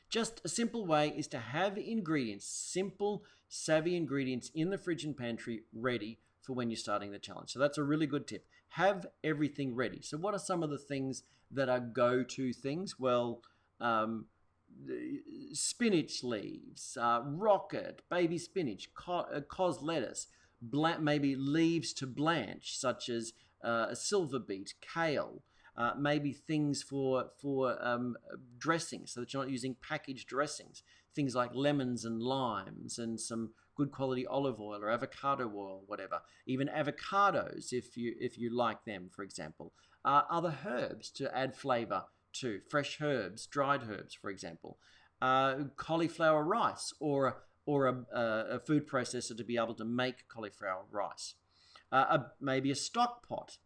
just a simple way is to have ingredients, simple, savvy ingredients in the fridge and pantry ready for when you're starting the challenge. So that's a really good tip. Have everything ready. So what are some of the things that are go-to things? Well, spinach leaves, rocket, baby spinach, cos lettuce, maybe leaves to blanch, such as a silver beet, kale, maybe things for dressings, so that you're not using packaged dressings. Things like lemons and limes and some good quality olive oil or avocado oil, whatever. Even avocados, if you like them, for example. Other herbs to add flavor to, fresh herbs, dried herbs, for example. Cauliflower rice or a food processor to be able to make cauliflower rice. Maybe a stock pot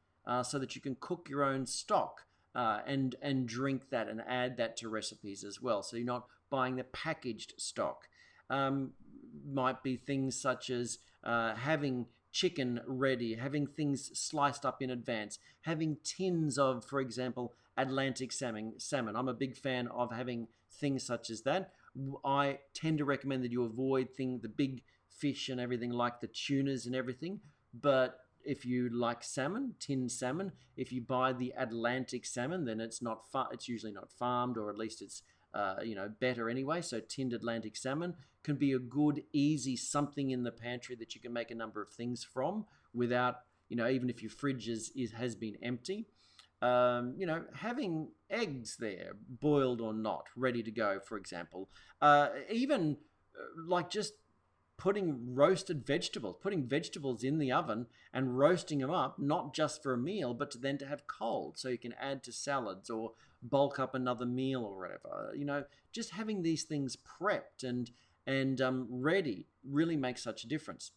so that you can cook your own stock and drink that and add that to recipes as well. So you're not buying the packaged stock. Might be things such as having chicken ready, having things sliced up in advance, having tins of, for example, Atlantic salmon. I'm a big fan of having things such as that. I tend to recommend that you avoid the big fish and everything like the tunas and everything, but if you like salmon, tinned salmon, if you buy the Atlantic salmon, then it's usually not farmed, or at least it's better anyway. So tinned Atlantic salmon can be a good, easy something in the pantry that you can make a number of things from without, even if your fridge has been empty. Having eggs there, boiled or not, ready to go, for example. Even like just putting vegetables in the oven and roasting them up, not just for a meal, but then to have cold, so you can add to salads or bulk up another meal or whatever. Just having these things prepped and ready really makes such a difference.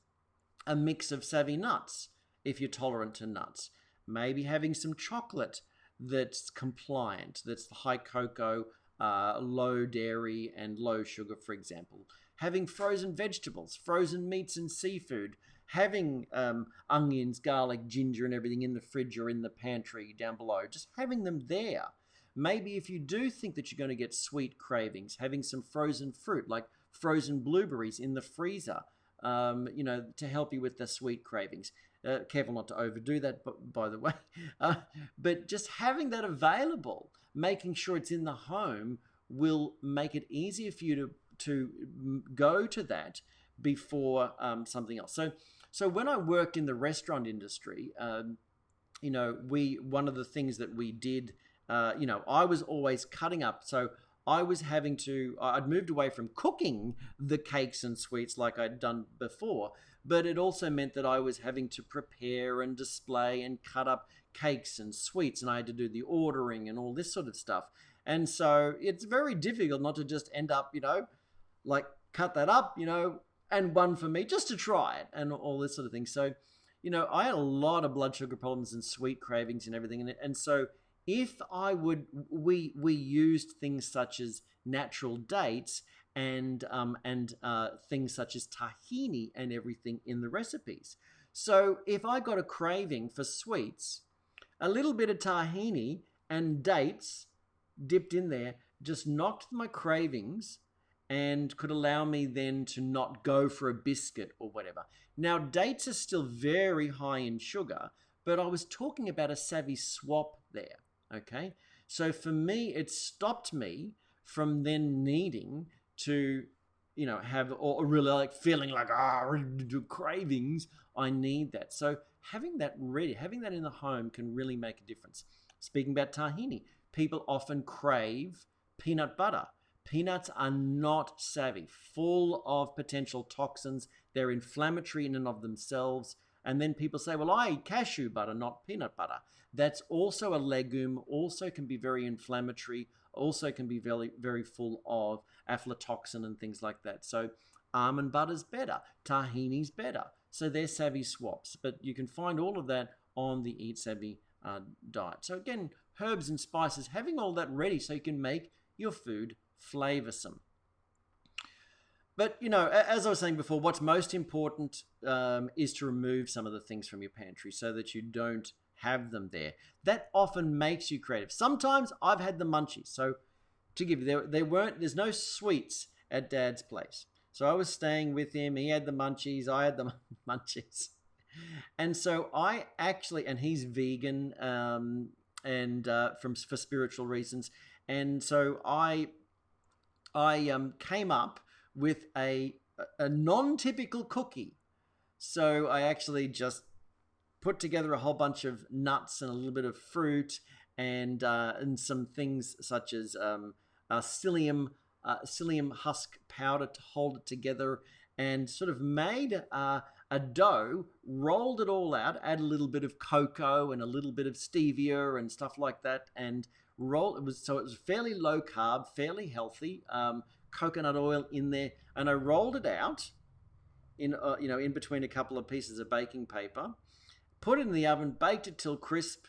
A mix of savvy nuts, if you're tolerant to nuts. Maybe having some chocolate that's compliant, that's high cocoa, low dairy and low sugar, for example. Having frozen vegetables, frozen meats and seafood, having onions, garlic, ginger and everything in the fridge or in the pantry down below, just having them there. Maybe if you do think that you're going to get sweet cravings, having some frozen fruit like frozen blueberries in the freezer, to help you with the sweet cravings. Careful not to overdo that, by the way. But just having that available, making sure it's in the home, will make it easier for you to go to that before something else. So when I worked in the restaurant industry, one of the things that we did, I was always cutting up. So I'd moved away from cooking the cakes and sweets like I'd done before, but it also meant that I was having to prepare and display and cut up cakes and sweets, and I had to do the ordering and all this sort of stuff. And so it's very difficult not to just end up, like cut that up, and one for me just to try it and all this sort of thing. So, I had a lot of blood sugar problems and sweet cravings and everything. And so if I would, we used things such as natural dates and things such as tahini and everything in the recipes. So if I got a craving for sweets, a little bit of tahini and dates dipped in there just knocked my cravings and could allow me then to not go for a biscuit or whatever. Now, dates are still very high in sugar, but I was talking about a savvy swap there. Okay. So for me, it stopped me from then needing to, have or really like feeling like, cravings. I need that. So having that ready, having that in the home can really make a difference. Speaking about tahini, people often crave peanut butter. Peanuts are not savvy, full of potential toxins. They're inflammatory in and of themselves. And then people say, well, I eat cashew butter, not peanut butter. That's also a legume, also can be very inflammatory, also can be very, very full of aflatoxin and things like that. So almond butter's better, tahini's better. So they're savvy swaps. But you can find all of that on the Eat Savvy diet. So again, herbs and spices, having all that ready so you can make your food flavorsome. But, as I was saying before, what's most important is to remove some of the things from your pantry so that you don't have them there. That often makes you creative. Sometimes I've had the munchies. So to give you, there's no sweets at Dad's place. So I was staying with him. He had the munchies. I had the munchies. And so I actually, and he's vegan and for spiritual reasons. And so I came up with a non-typical cookie. So I actually just put together a whole bunch of nuts and a little bit of fruit and some things such as psyllium husk powder to hold it together, and sort of made a dough, rolled it all out, add a little bit of cocoa and a little bit of stevia and stuff like that, and it was fairly low carb, fairly healthy. Coconut oil in there, and I rolled it out in between a couple of pieces of baking paper, put it in the oven, baked it till crisp,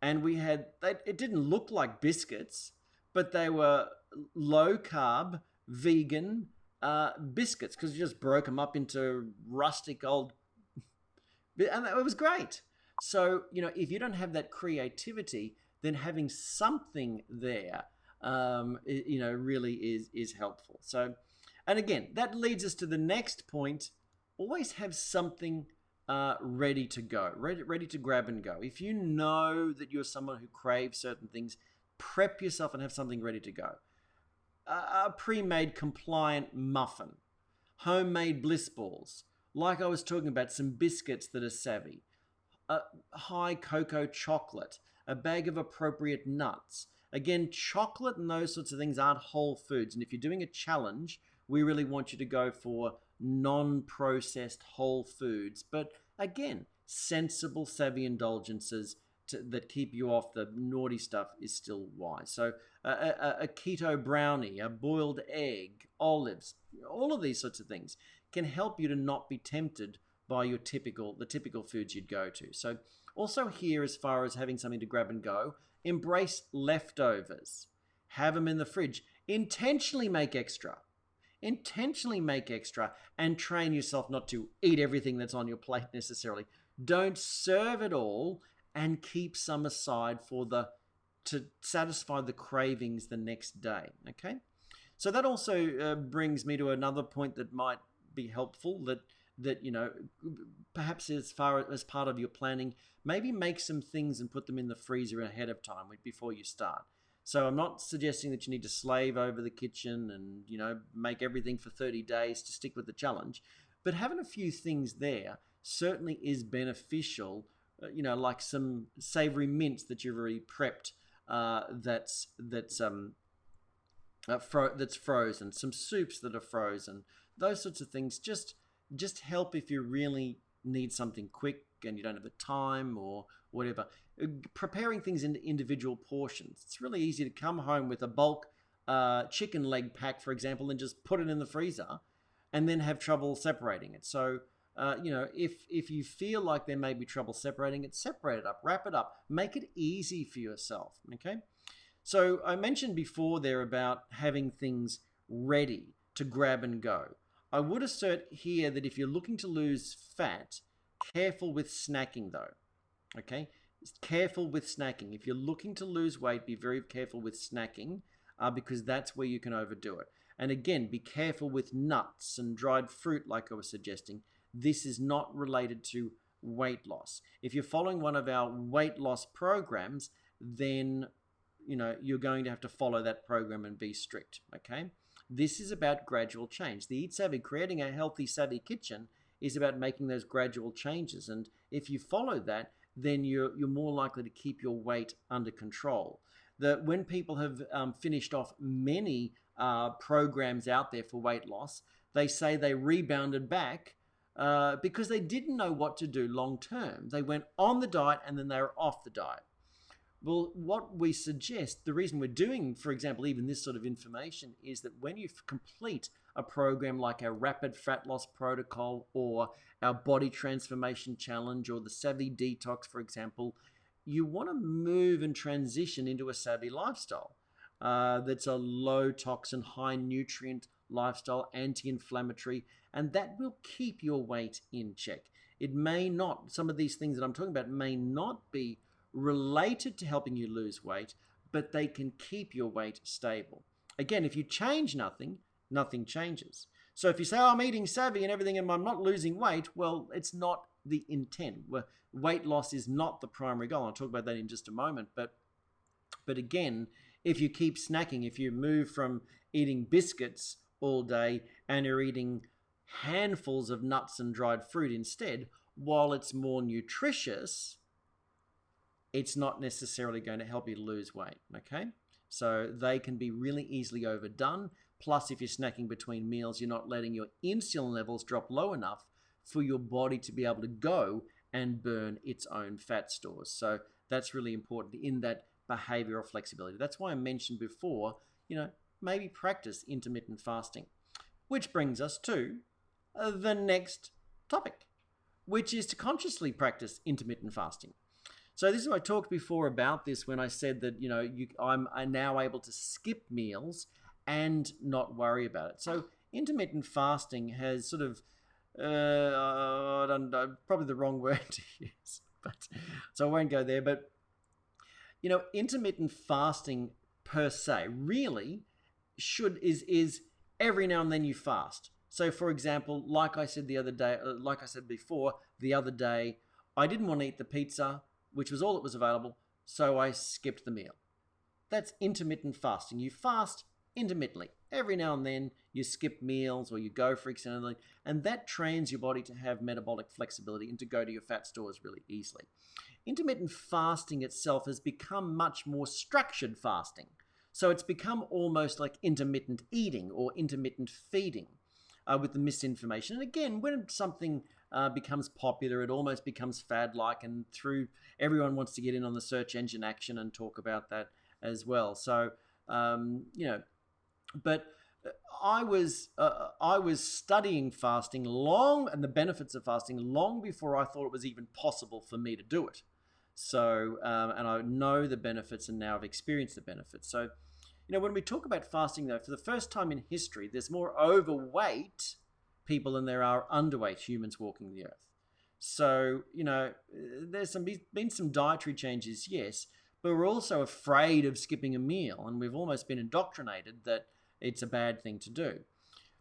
and it didn't look like biscuits, but they were low carb vegan biscuits, because you just broke them up into rustic old, and it was great. So if you don't have that creativity, then having something there really is helpful. So, and again, that leads us to the next point. Always have something ready to go, ready to grab and go. If you know that you're someone who craves certain things, prep yourself and have something ready to go. A pre-made compliant muffin, homemade bliss balls, like I was talking about, some biscuits that are savvy, high cocoa chocolate, a bag of appropriate nuts. Again, chocolate and those sorts of things aren't whole foods. And if you're doing a challenge, we really want you to go for non-processed whole foods. But again, sensible, savvy indulgences that keep you off the naughty stuff is still wise. So a keto brownie, a boiled egg, olives, all of these sorts of things can help you to not be tempted by the typical foods you'd go to. So also here, as far as having something to grab and go, embrace leftovers. Have them in the fridge. Intentionally make extra. And train yourself not to eat everything that's on your plate necessarily. Don't serve it all, and keep some aside to satisfy the cravings the next day. Okay? So that also brings me to another point that might be helpful, that perhaps as far as part of your planning, maybe make some things and put them in the freezer ahead of time before you start. So I'm not suggesting that you need to slave over the kitchen and make everything for 30 days to stick with the challenge, but having a few things there certainly is beneficial. Like some savory mince that you've already prepped, that's frozen, some soups that are frozen, those sorts of things just help if you really need something quick and you don't have the time or whatever. Preparing things into individual portions. It's really easy to come home with a bulk chicken leg pack, for example, and just put it in the freezer and then have trouble separating it. So if you feel like there may be trouble separating it, separate it up, wrap it up, make it easy for yourself. Okay. So I mentioned before there about having things ready to grab and go. I would assert here that if you're looking to lose fat, careful with snacking though. Okay. Careful with snacking. If you're looking to lose weight, be very careful with snacking because that's where you can overdo it. And again, be careful with nuts and dried fruit like I was suggesting. This is not related to weight loss. If you're following one of our weight loss programs, then you're going to have to follow that program and be strict. Okay. This is about gradual change. The Eat Savvy, creating a healthy, savvy kitchen, is about making those gradual changes. And if you follow that, then you're more likely to keep your weight under control. When people have finished off many programs out there for weight loss, they say they rebounded back because they didn't know what to do long term. They went on the diet and then they were off the diet. Well, what we suggest, the reason we're doing, for example, even this sort of information, is that when you complete a program like our Rapid Fat Loss Protocol or our Body Transformation Challenge or the Savvy Detox, for example, you want to move and transition into a savvy lifestyle that's a low toxin, high nutrient lifestyle, anti-inflammatory, and that will keep your weight in check. It may not, some of these things that I'm talking about may not be related to helping you lose weight, but they can keep your weight stable. Again, if you change nothing, nothing changes. So if you say, oh, I'm eating savvy and everything and I'm not losing weight, well, it's not the intent. Weight loss is not the primary goal. I'll talk about that in just a moment. But again, if you keep snacking, if you move from eating biscuits all day and you're eating handfuls of nuts and dried fruit instead, while it's more nutritious, it's not necessarily going to help you lose weight, okay? So they can be really easily overdone. Plus, if you're snacking between meals, you're not letting your insulin levels drop low enough for your body to be able to go and burn its own fat stores. So that's really important in that behavioral flexibility. That's why I mentioned before, maybe practice intermittent fasting. Which brings us to the next topic, which is to consciously practice intermittent fasting. So this is what I talked before about this when I said that, I'm now able to skip meals and not worry about it. So intermittent fasting has sort of, I don't know, probably the wrong word to use, but so I won't go there. But, intermittent fasting per se really is every now and then you fast. So for example, like I said before, the other day, I didn't want to eat the pizza, which was all that was available, so I skipped the meal. That's intermittent fasting. You fast intermittently. Every now and then you skip meals or you go for extended, and that trains your body to have metabolic flexibility and to go to your fat stores really easily. Intermittent fasting itself has become much more structured fasting. So it's become almost like intermittent eating or intermittent feeding with the misinformation. And again, when something becomes popular, it almost becomes fad-like, and everyone wants to get in on the search engine action and talk about that as well. So, but I was studying fasting and the benefits of fasting long before I thought it was even possible for me to do it. So, and I know the benefits and now I've experienced the benefits. So, when we talk about fasting, though, for the first time in history, there's more overweight people than there are underweight humans walking the earth. So, there's been some dietary changes, yes, but we're also afraid of skipping a meal, and we've almost been indoctrinated that it's a bad thing to do.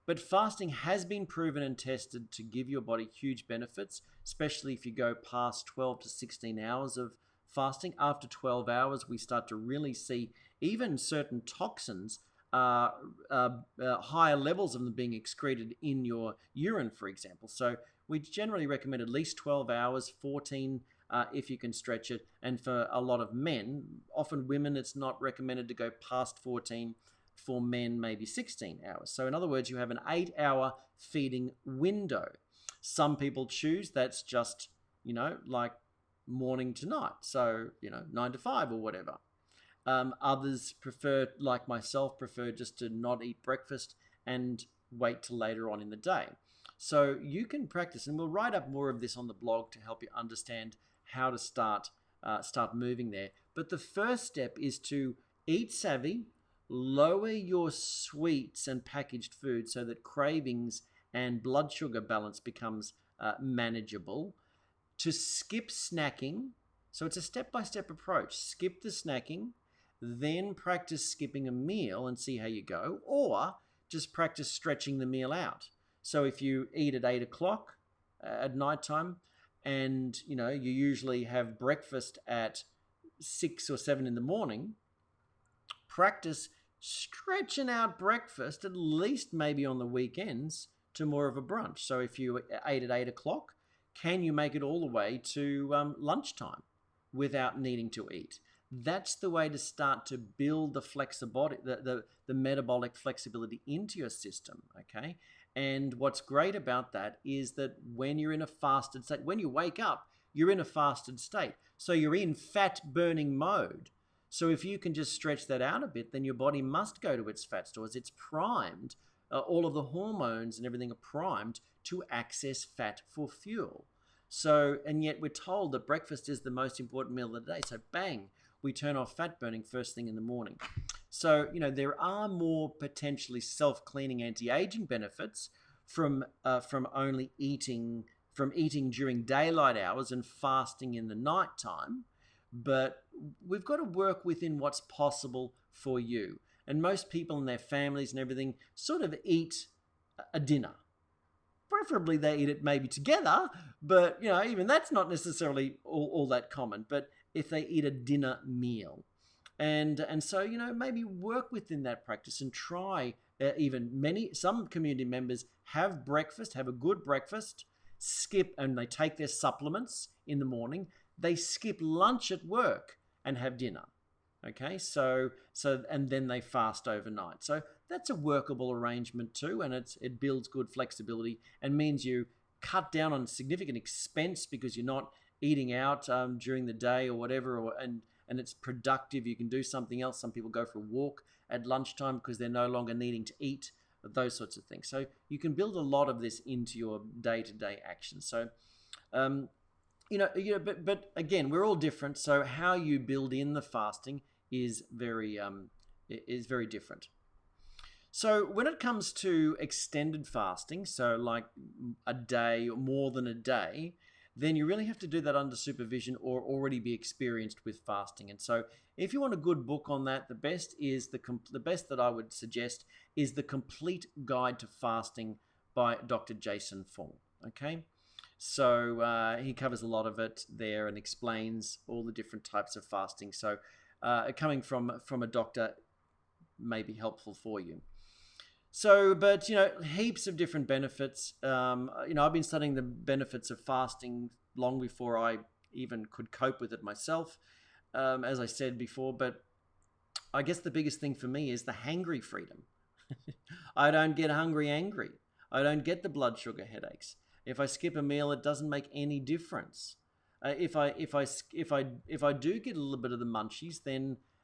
But fasting has been proven and tested to give your body huge benefits, especially if you go past 12 to 16 hours of fasting. After 12 hours, we start to really see even certain toxins, higher levels of them being excreted in your urine, for example. So we generally recommend at least 12 hours, 14 if you can stretch it. And for a lot of men, often women, it's not recommended to go past 14. For men, maybe 16 hours. So in other words, you have an 8-hour feeding window. Some people choose that's just, like morning to night. So, 9 to 5 or whatever. Others prefer, like myself, prefer just to not eat breakfast and wait till later on in the day. So you can practice, and we'll write up more of this on the blog to help you understand how to start moving there. But the first step is to eat savvy, lower your sweets and packaged food so that cravings and blood sugar balance becomes manageable. To skip snacking, so it's a step-by-step approach. Skip the snacking, then practice skipping a meal and see how you go, or just practice stretching the meal out. So if you eat at 8 o'clock at nighttime, and you usually have breakfast at 6 or 7 in the morning, practice stretching out breakfast at least maybe on the weekends to more of a brunch. So if you ate at 8 o'clock, can you make it all the way to lunchtime without needing to eat? That's the way to start to build the flexibility, the metabolic flexibility into your system, okay? And what's great about that is that when you're in a fasted state, when you wake up, you're in a fasted state. So you're in fat burning mode. So if you can just stretch that out a bit, then your body must go to its fat stores. It's primed. All of the hormones and everything are primed to access fat for fuel. So, and yet we're told that breakfast is the most important meal of the day. So bang, we turn off fat burning first thing in the morning. So, there are more potentially self-cleaning anti-aging benefits from eating during daylight hours and fasting in the nighttime. But we've got to work within what's possible for you. And most people and their families and everything sort of eat a dinner. Preferably they eat it maybe together, but even that's not necessarily all that common. But if they eat a dinner meal, and so maybe work within that practice and try. Some community members have a good breakfast, skip, and they take their supplements in the morning. They skip lunch at work and have dinner. Okay, so and then they fast overnight. So that's a workable arrangement too, and it builds good flexibility and means you cut down on significant expense because you're not eating out during the day or whatever, and it's productive. You can do something else. Some people go for a walk at lunchtime because they're no longer needing to eat, those sorts of things. So you can build a lot of this into your day-to-day action. So but again, we're all different. So how you build in the fasting is very different. So when it comes to extended fasting, so like a day or more than a day, then you really have to do that under supervision or already be experienced with fasting. And so if you want a good book on that, the best that I would suggest is The Complete Guide to Fasting by Dr. Jason Fung. Okay. So he covers a lot of it there and explains all the different types of fasting. So coming from a doctor may be helpful for you. So, but heaps of different benefits. I've been studying the benefits of fasting long before I even could cope with it myself, as I said before. But I guess the biggest thing for me is the hangry freedom. I don't get hungry angry. I don't get the blood sugar headaches. If I skip a meal, it doesn't make any difference. If I do get a little bit of the munchies,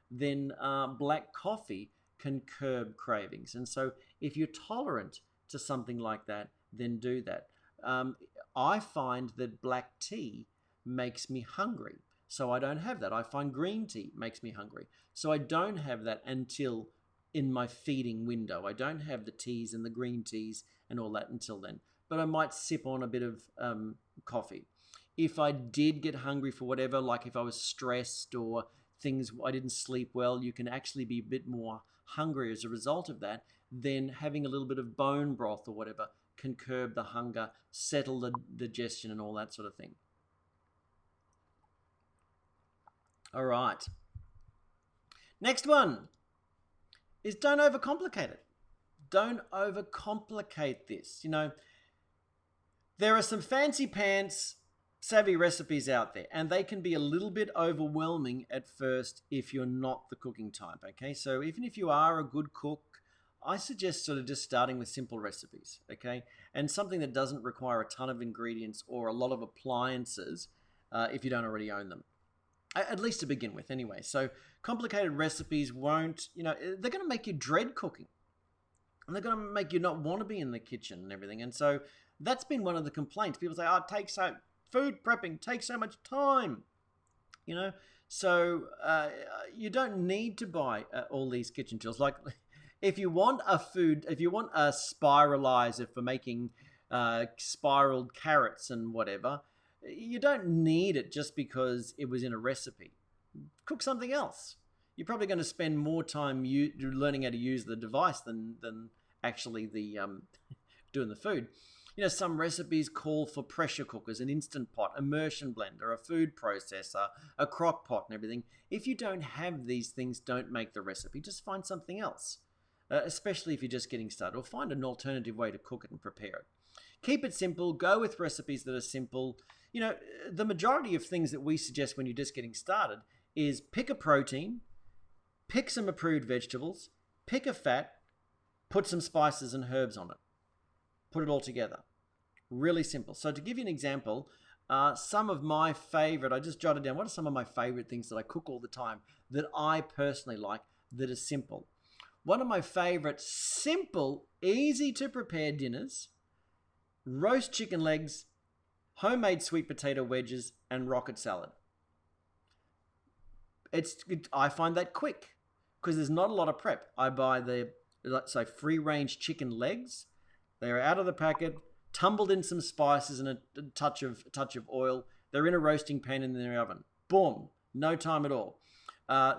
then black coffee can curb cravings. And so if you're tolerant to something like that, then do that. I find that black tea makes me hungry, so I don't have that. I find green tea makes me hungry, so I don't have that until in my feeding window. I don't have the teas and the green teas and all that until then, but I might sip on a bit of coffee. If I did get hungry for whatever, like if I was stressed or things, I didn't sleep well, you can actually be a bit more hungry as a result of that. Then having a little bit of bone broth or whatever can curb the hunger, settle the digestion and all that sort of thing. All right. Next one is don't overcomplicate it. Don't overcomplicate this. There are some fancy pants savvy recipes out there, and they can be a little bit overwhelming at first if you're not the cooking type, okay? So even if you are a good cook, I suggest sort of just starting with simple recipes, okay? And something that doesn't require a ton of ingredients or a lot of appliances if you don't already own them. At least to begin with, anyway. So complicated recipes won't, they're going to make you dread cooking. and they're going to make you not want to be in the kitchen and everything. And so that's been one of the complaints. People say, "Oh, food prepping takes so much time," you know. So you don't need to buy all these kitchen tools. Like, if you want a spiralizer for making spiraled carrots and whatever, you don't need it just because it was in a recipe. Cook something else. You're probably going to spend more time learning how to use the device than actually the doing the food. You know, some recipes call for pressure cookers, an instant pot, immersion blender, a food processor, a crock pot, and everything. If you don't have these things, don't make the recipe. Just find something else, especially if you're just getting started, or find an alternative way to cook it and prepare it. Keep it simple. Go with recipes that are simple. You know, the majority of things that we suggest when you're just getting started is pick a protein, pick some approved vegetables, pick a fat, put some spices and herbs on it. Put it all together. Really simple. So to give you an example, some of my favorite, I just jotted down, what are some of my favorite things that I cook all the time that I personally like that are simple? One of my favorite simple, easy to prepare dinners: roast chicken legs, homemade sweet potato wedges, and rocket salad. I find that quick because there's not a lot of prep. I buy free range chicken legs. They're out of the packet, tumbled in some spices and a touch of oil. They're in a roasting pan in the oven. Boom, no time at all.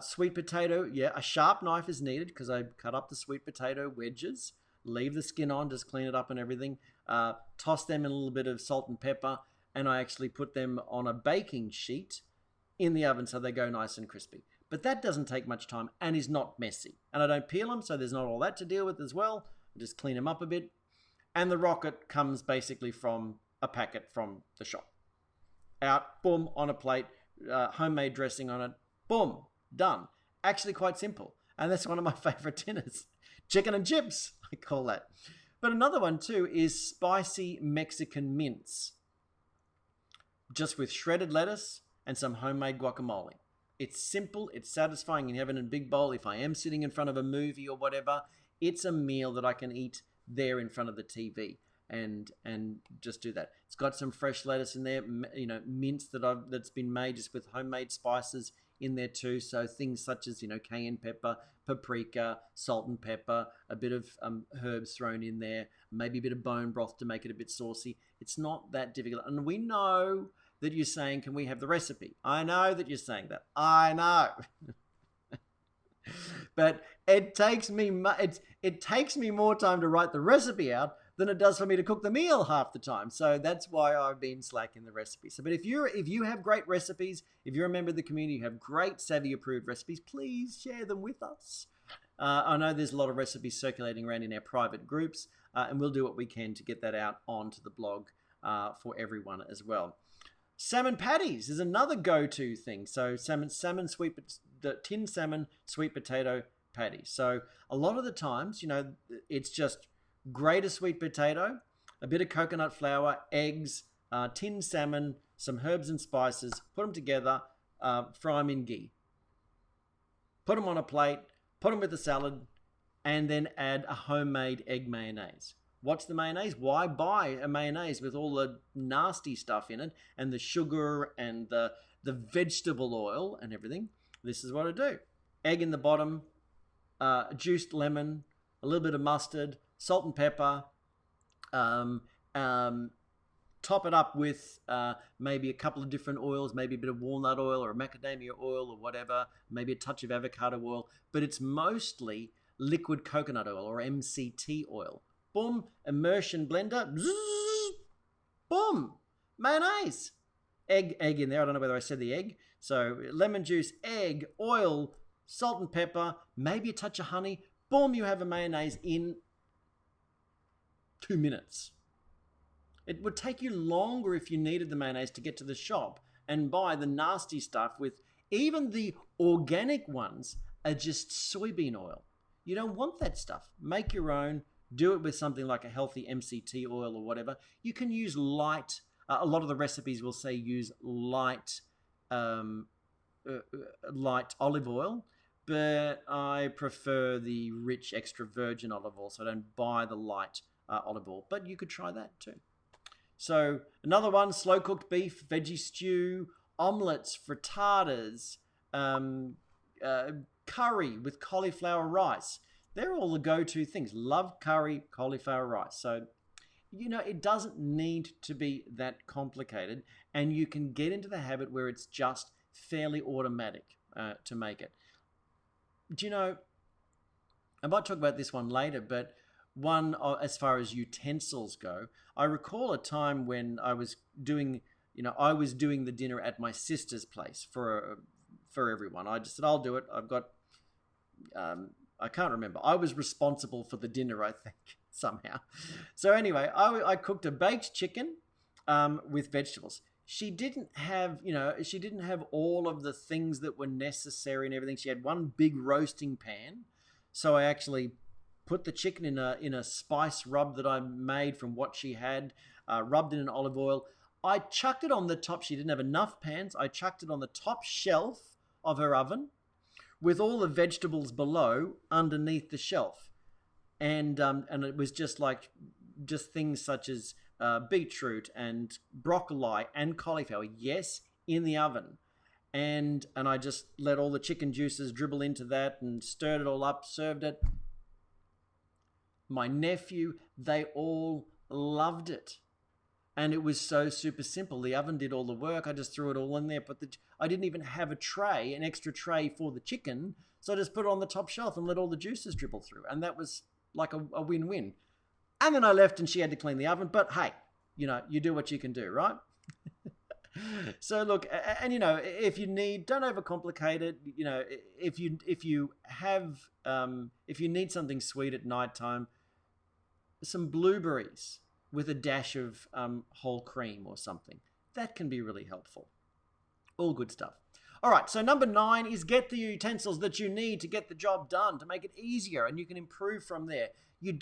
Sweet potato, yeah, a sharp knife is needed because I cut up the sweet potato wedges, leave the skin on, just clean it up and everything. Toss them in a little bit of salt and pepper, and I actually put them on a baking sheet in the oven so they go nice and crispy. But that doesn't take much time and is not messy. And I don't peel them, so there's not all that to deal with as well. I just clean them up a bit. And the rocket comes basically from a packet from the shop. Out, boom, on a plate, homemade dressing on it, boom, done. Actually quite simple. And that's one of my favorite dinners. Chicken and chips, I call that. But another one too is spicy Mexican mince. Just with shredded lettuce and some homemade guacamole. It's simple, it's satisfying, and you have it in a big bowl. If I am sitting in front of a movie or whatever, it's a meal that I can eat there in front of the TV and just do that. It's got some fresh lettuce in there, you know, mince that's been made just with homemade spices in there too. So things such as, you know, cayenne pepper, paprika, salt and pepper, a bit of herbs thrown in there, maybe a bit of bone broth to make it a bit saucy. It's not that difficult. And we know that you're saying, can we have the recipe? I know that you're saying that. I know. But it takes me more time to write the recipe out than it does for me to cook the meal half the time. So that's why I've been slacking the recipe. So, but if you have great recipes, if you're a member of the community, you have great Savvy approved recipes, please share them with us. I know there's a lot of recipes circulating around in our private groups, and we'll do what we can to get that out onto the blog for everyone as well. Salmon patties is another go-to thing. So tin salmon sweet potato patty. So a lot of the times, you know, it's just grate a sweet potato, a bit of coconut flour, eggs, tin salmon, some herbs and spices, put them together, fry them in ghee. Put them on a plate, put them with the salad, and then add a homemade egg mayonnaise. What's the mayonnaise? Why buy a mayonnaise with all the nasty stuff in it and the sugar and the vegetable oil and everything? This is what I do. Egg in the bottom, juiced lemon, a little bit of mustard, salt and pepper. Top it up with maybe a couple of different oils, maybe a bit of walnut oil or macadamia oil or whatever, maybe a touch of avocado oil, but it's mostly liquid coconut oil or MCT oil. Boom, immersion blender, bzzz, boom, mayonnaise. Egg in there, I don't know whether I said the egg. So lemon juice, egg, oil, salt and pepper, maybe a touch of honey. Boom, you have a mayonnaise in 2 minutes. It would take you longer if you needed the mayonnaise to get to the shop and buy the nasty stuff with, even the organic ones are just soybean oil. You don't want that stuff. Make your own. Do it with something like a healthy MCT oil or whatever. You can use light. A lot of the recipes will say use light olive oil, but I prefer the rich extra virgin olive oil, so I don't buy the light olive oil. But you could try that too. So another one: slow cooked beef, veggie stew, omelets, frittatas, um, uh, curry with cauliflower rice. They're all the go-to things. Love curry, cauliflower rice. So it doesn't need to be that complicated, and you can get into the habit where it's just fairly automatic to make it. Do you know, I might talk about this one later, but as far as utensils go, I recall a time when I was doing the dinner at my sister's place for everyone. I just said, I'll do it. I've got, I can't remember. I was responsible for the dinner, I think, somehow. So anyway, I cooked a baked chicken with vegetables. She didn't have all of the things that were necessary and everything. She had one big roasting pan. So I actually put the chicken in a spice rub that I made from what she had, rubbed it in olive oil. I chucked it on the top. She didn't have enough pans. I chucked it on the top shelf of her oven with all the vegetables below underneath the shelf. And it was just things such as beetroot and broccoli and cauliflower, yes, in the oven. And I just let all the chicken juices dribble into that and stirred it all up, served it. My nephew, they all loved it. And it was so super simple. The oven did all the work. I just threw it all in there. I didn't even have an extra tray for the chicken. So I just put it on the top shelf and let all the juices dribble through. And that was like a win-win. And then I left and she had to clean the oven. But hey, you do what you can do, right? So look, and if you need, don't overcomplicate it. If you need something sweet at nighttime, some blueberries with a dash of whole cream or something. That can be really helpful. All good stuff. All right, so number 9 is get the utensils that you need to get the job done, to make it easier, and you can improve from there. You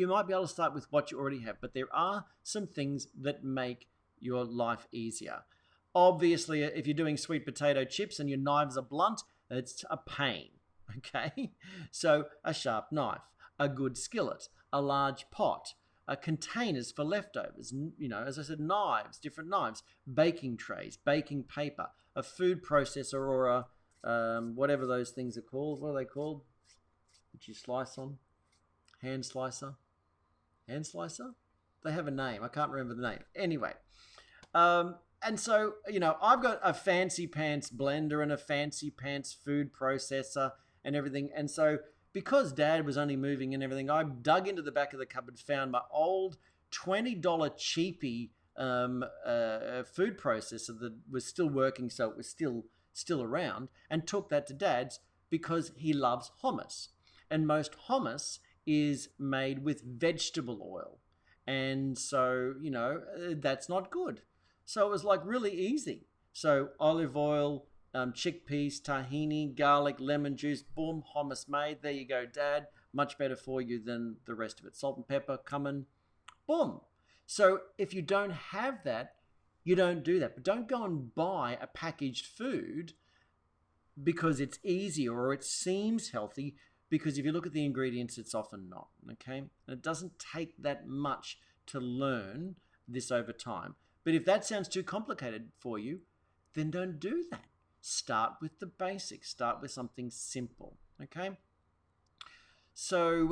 might be able to start with what you already have, but there are some things that make your life easier. Obviously, if you're doing sweet potato chips and your knives are blunt, it's a pain, okay? So a sharp knife, a good skillet, a large pot, containers for leftovers, as I said, knives, different knives, baking trays, baking paper, a food processor or a, whatever those things are called. What are they called? That you slice on? Hand slicer? Hand slicer? They have a name. I can't remember the name. Anyway, and so, I've got a fancy pants blender and a fancy pants food processor and everything. And so because Dad was only moving and everything, I dug into the back of the cupboard, found my old $20 cheapy food processor that was still working, so it was still around, and took that to Dad's because he loves hummus. And most hummus is made with vegetable oil. And so, that's not good. So it was like really easy. So olive oil, chickpeas, tahini, garlic, lemon juice, boom, hummus made. There you go, Dad. Much better for you than the rest of it. Salt and pepper, cumin, boom. So if you don't have that, you don't do that. But don't go and buy a packaged food because it's easy or it seems healthy, because if you look at the ingredients, it's often not, okay? And it doesn't take that much to learn this over time. But if that sounds too complicated for you, then don't do that. Start with the basics. Start with something simple, okay? So,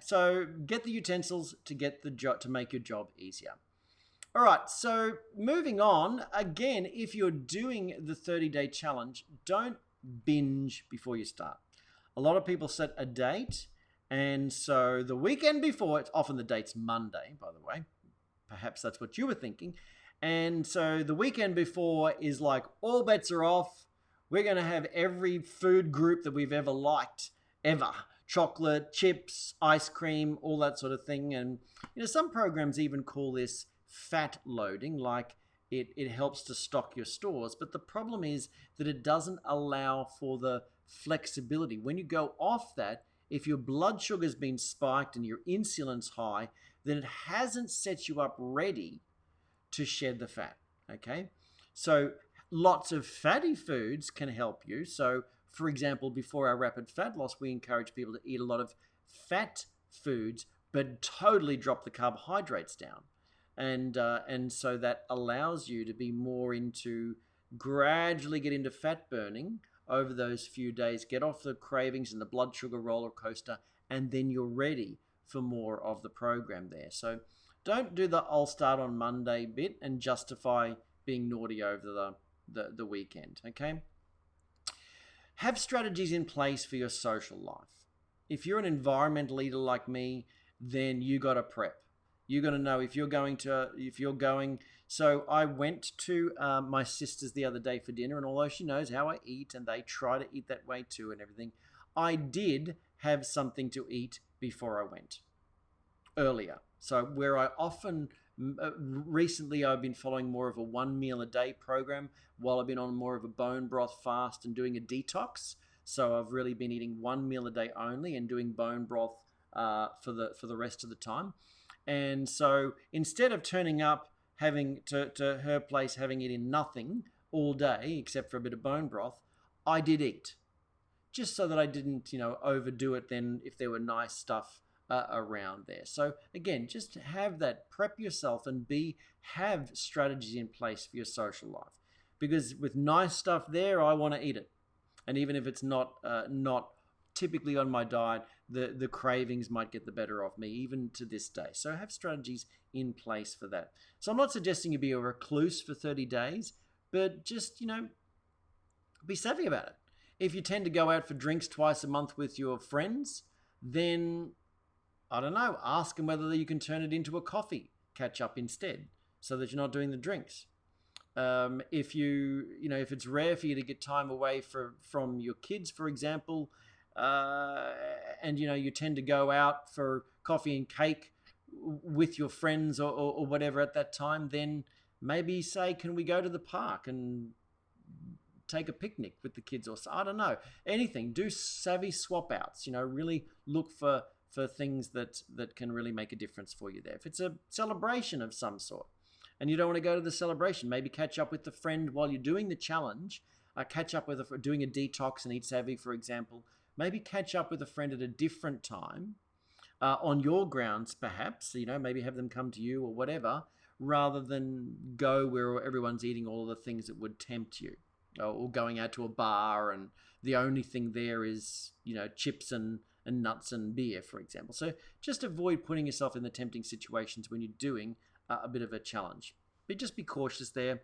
so get the utensils to get the job, to make your job easier. All right, so moving on, again, if you're doing the 30-day challenge, don't binge before you start. A lot of people set a date, and so the weekend before, it's often the date's Monday, by the way. Perhaps that's what you were thinking. And so the weekend before is like, all bets are off. We're going to have every food group that we've ever liked, ever. Chocolate, chips, ice cream, all that sort of thing. And, some programs even call this fat loading, like it helps to stock your stores. But the problem is that it doesn't allow for the flexibility. When you go off that, if your blood sugar's been spiked and your insulin's high, then it hasn't set you up ready to shed the fat, okay? So lots of fatty foods can help you. So For example, before our rapid fat loss, we encourage people to eat a lot of fat foods, but totally drop the carbohydrates down. And so that allows you to be more into gradually get into fat burning over those few days, get off the cravings and the blood sugar roller coaster, and then you're ready for more of the program there. So don't do the I'll start on Monday bit and justify being naughty over the weekend, okay? Have strategies in place for your social life. If you're an environmental eater like me, then you got to prep. You got to know if you're going. So I went to my sister's the other day for dinner, and although she knows how I eat and they try to eat that way too and everything, I did have something to eat before I went earlier. So where I often, recently I've been following more of a 1 meal a day program while I've been on more of a bone broth fast and doing a detox. So I've really been eating 1 meal a day only and doing bone broth for the rest of the time. And so instead of turning up having to her place, having eaten nothing all day except for a bit of bone broth, I did eat, just so that I didn't, overdo it then if there were nice stuff around there. So again, just have that, prep yourself and have strategies in place for your social life, because with nice stuff there, I want to eat it, and even if it's not typically on my diet, the cravings might get the better of me even to this day. So have strategies in place for that. So I'm not suggesting you be a recluse for 30 days, but just be savvy about it. If you tend to go out for drinks twice a month with your friends, then I don't know, ask them whether you can turn it into a coffee catch up instead, so that you're not doing the drinks. If if it's rare for you to get time away from your kids, for example, and you tend to go out for coffee and cake with your friends or whatever at that time, then maybe say, can we go to the park and take a picnic with the kids, or I don't know, anything. Do savvy swap outs, really look for things that can really make a difference for you there. If it's a celebration of some sort and you don't want to go to the celebration, maybe catch up with the friend while you're doing the challenge, catch up with doing a detox and eat savvy, for example. Maybe catch up with a friend at a different time on your grounds, perhaps, maybe have them come to you or whatever, rather than go where everyone's eating all of the things that would tempt you, or going out to a bar and the only thing there is, chips and nuts and beer, for example. So just avoid putting yourself in the tempting situations when you're doing a bit of a challenge. But just be cautious there.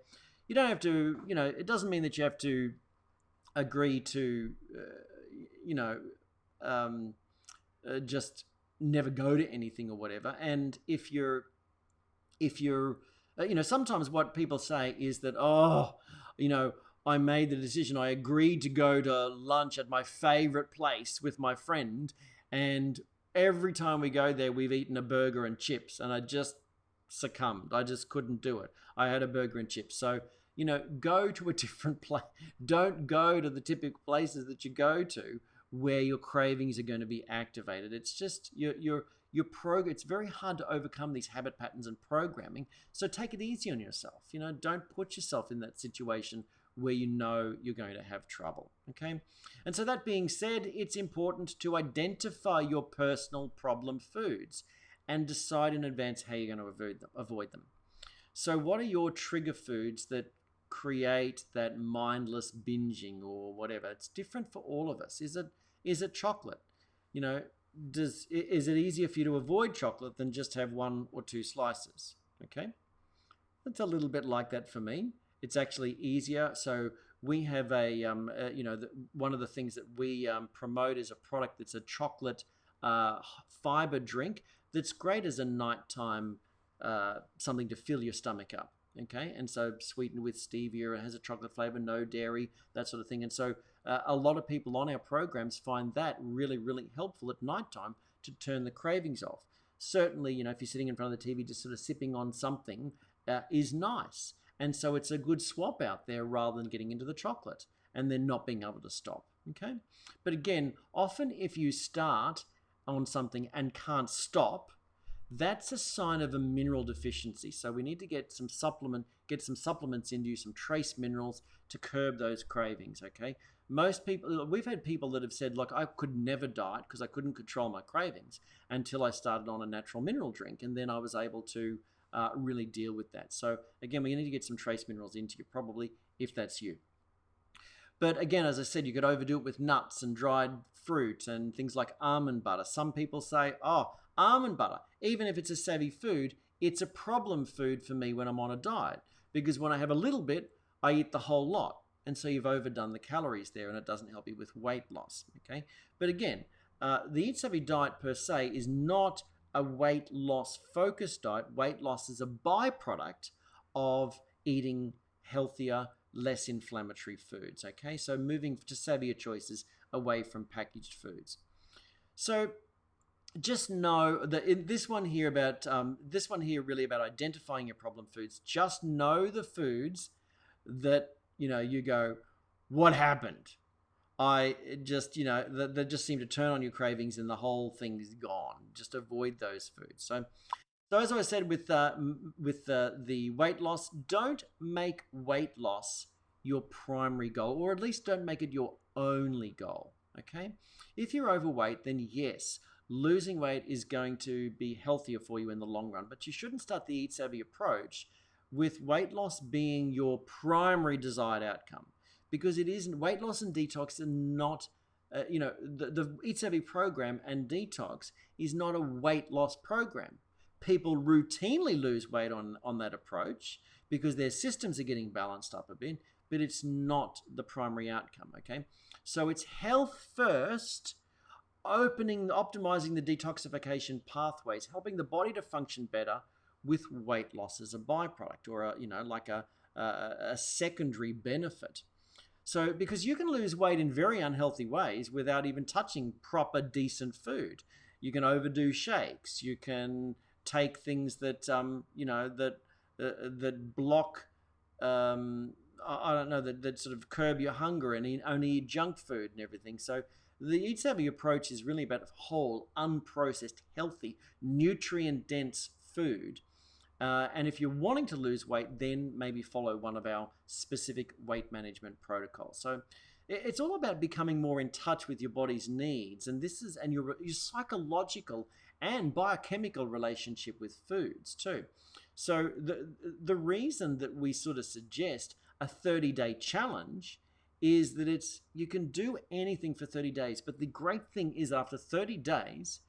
You don't have to, it doesn't mean that you have to agree to, just never go to anything or whatever. And if you're, sometimes what people say is that, I made the decision, I agreed to go to lunch at my favorite place with my friend, and every time we go there, we've eaten a burger and chips, and I just succumbed. I just couldn't do it. I had a burger and chips. So, go to a different place. Don't go to the typical places that you go to where your cravings are going to be activated. It's just your it's very hard to overcome these habit patterns and programming. So take it easy on yourself. Don't put yourself in that situation where you're going to have trouble, okay? And so that being said, it's important to identify your personal problem foods and decide in advance how you're going to avoid them. So what are your trigger foods that create that mindless binging or whatever? It's different for all of us. Is it chocolate? Is it easier for you to avoid chocolate than just have 1 or 2 slices? Okay, it's a little bit like that for me. It's actually easier. So we have one of the things that we promote is a product that's a chocolate fiber drink that's great as a nighttime something to fill your stomach up. Okay, and so sweetened with stevia, it has a chocolate flavor, no dairy, that sort of thing. And so a lot of people on our programs find that really, really helpful at nighttime to turn the cravings off. Certainly, if you're sitting in front of the TV just sort of sipping on something is nice. And so it's a good swap out there rather than getting into the chocolate and then not being able to stop. Okay, but again, often if you start on something and can't stop, that's a sign of a mineral deficiency. So we need to get some supplements into you, some trace minerals to curb those cravings. Okay. Most people, we've had people that have said, look, I could never diet because I couldn't control my cravings until I started on a natural mineral drink, and then I was able to really deal with that. So again, we need to get some trace minerals into you, probably, if that's you. But again, as I said, you could overdo it with nuts and dried fruit and things like almond butter. Some people say, oh, almond butter, even if it's a savvy food, it's a problem food for me when I'm on a diet, because when I have a little bit, I eat the whole lot. And so you've overdone the calories there, and it doesn't help you with weight loss. Okay. But again, the Eat Savvy diet per se is not a weight loss focused diet. Weight loss is a byproduct of eating healthier, less inflammatory foods. Okay, so moving to savvier choices away from packaged foods. So just know that in this one here really about identifying your problem foods. Just know the foods that you go, what happened? I just that just seem to turn on your cravings and the whole thing is gone. Just avoid those foods. So as I said with the weight loss, don't make weight loss your primary goal, or at least don't make it your only goal. Okay, if you're overweight, then yes, losing weight is going to be healthier for you in the long run. But you shouldn't start the Eat Savvy approach with weight loss being your primary desired outcome, because it isn't. Weight loss and detox are not. The Eat Savvy program and detox is not a weight loss program. People routinely lose weight on that approach because their systems are getting balanced up a bit, but it's not the primary outcome. Okay, so it's health first, optimizing the detoxification pathways, helping the body to function better with weight loss as a byproduct, or a secondary benefit. So because you can lose weight in very unhealthy ways without even touching proper decent food. You can overdo shakes. You can take things that that block I don't know, that sort of curb your hunger and only eat junk food and everything. So the Eat Savvy approach is really about whole, unprocessed, healthy, nutrient-dense food. And if you're wanting to lose weight, then maybe follow one of our specific weight management protocols. So it's all about becoming more in touch with your body's needs, and your psychological and biochemical relationship with foods too. So the reason that we sort of suggest a 30-day challenge is that you can do anything for 30 days, but the great thing is after 30 days,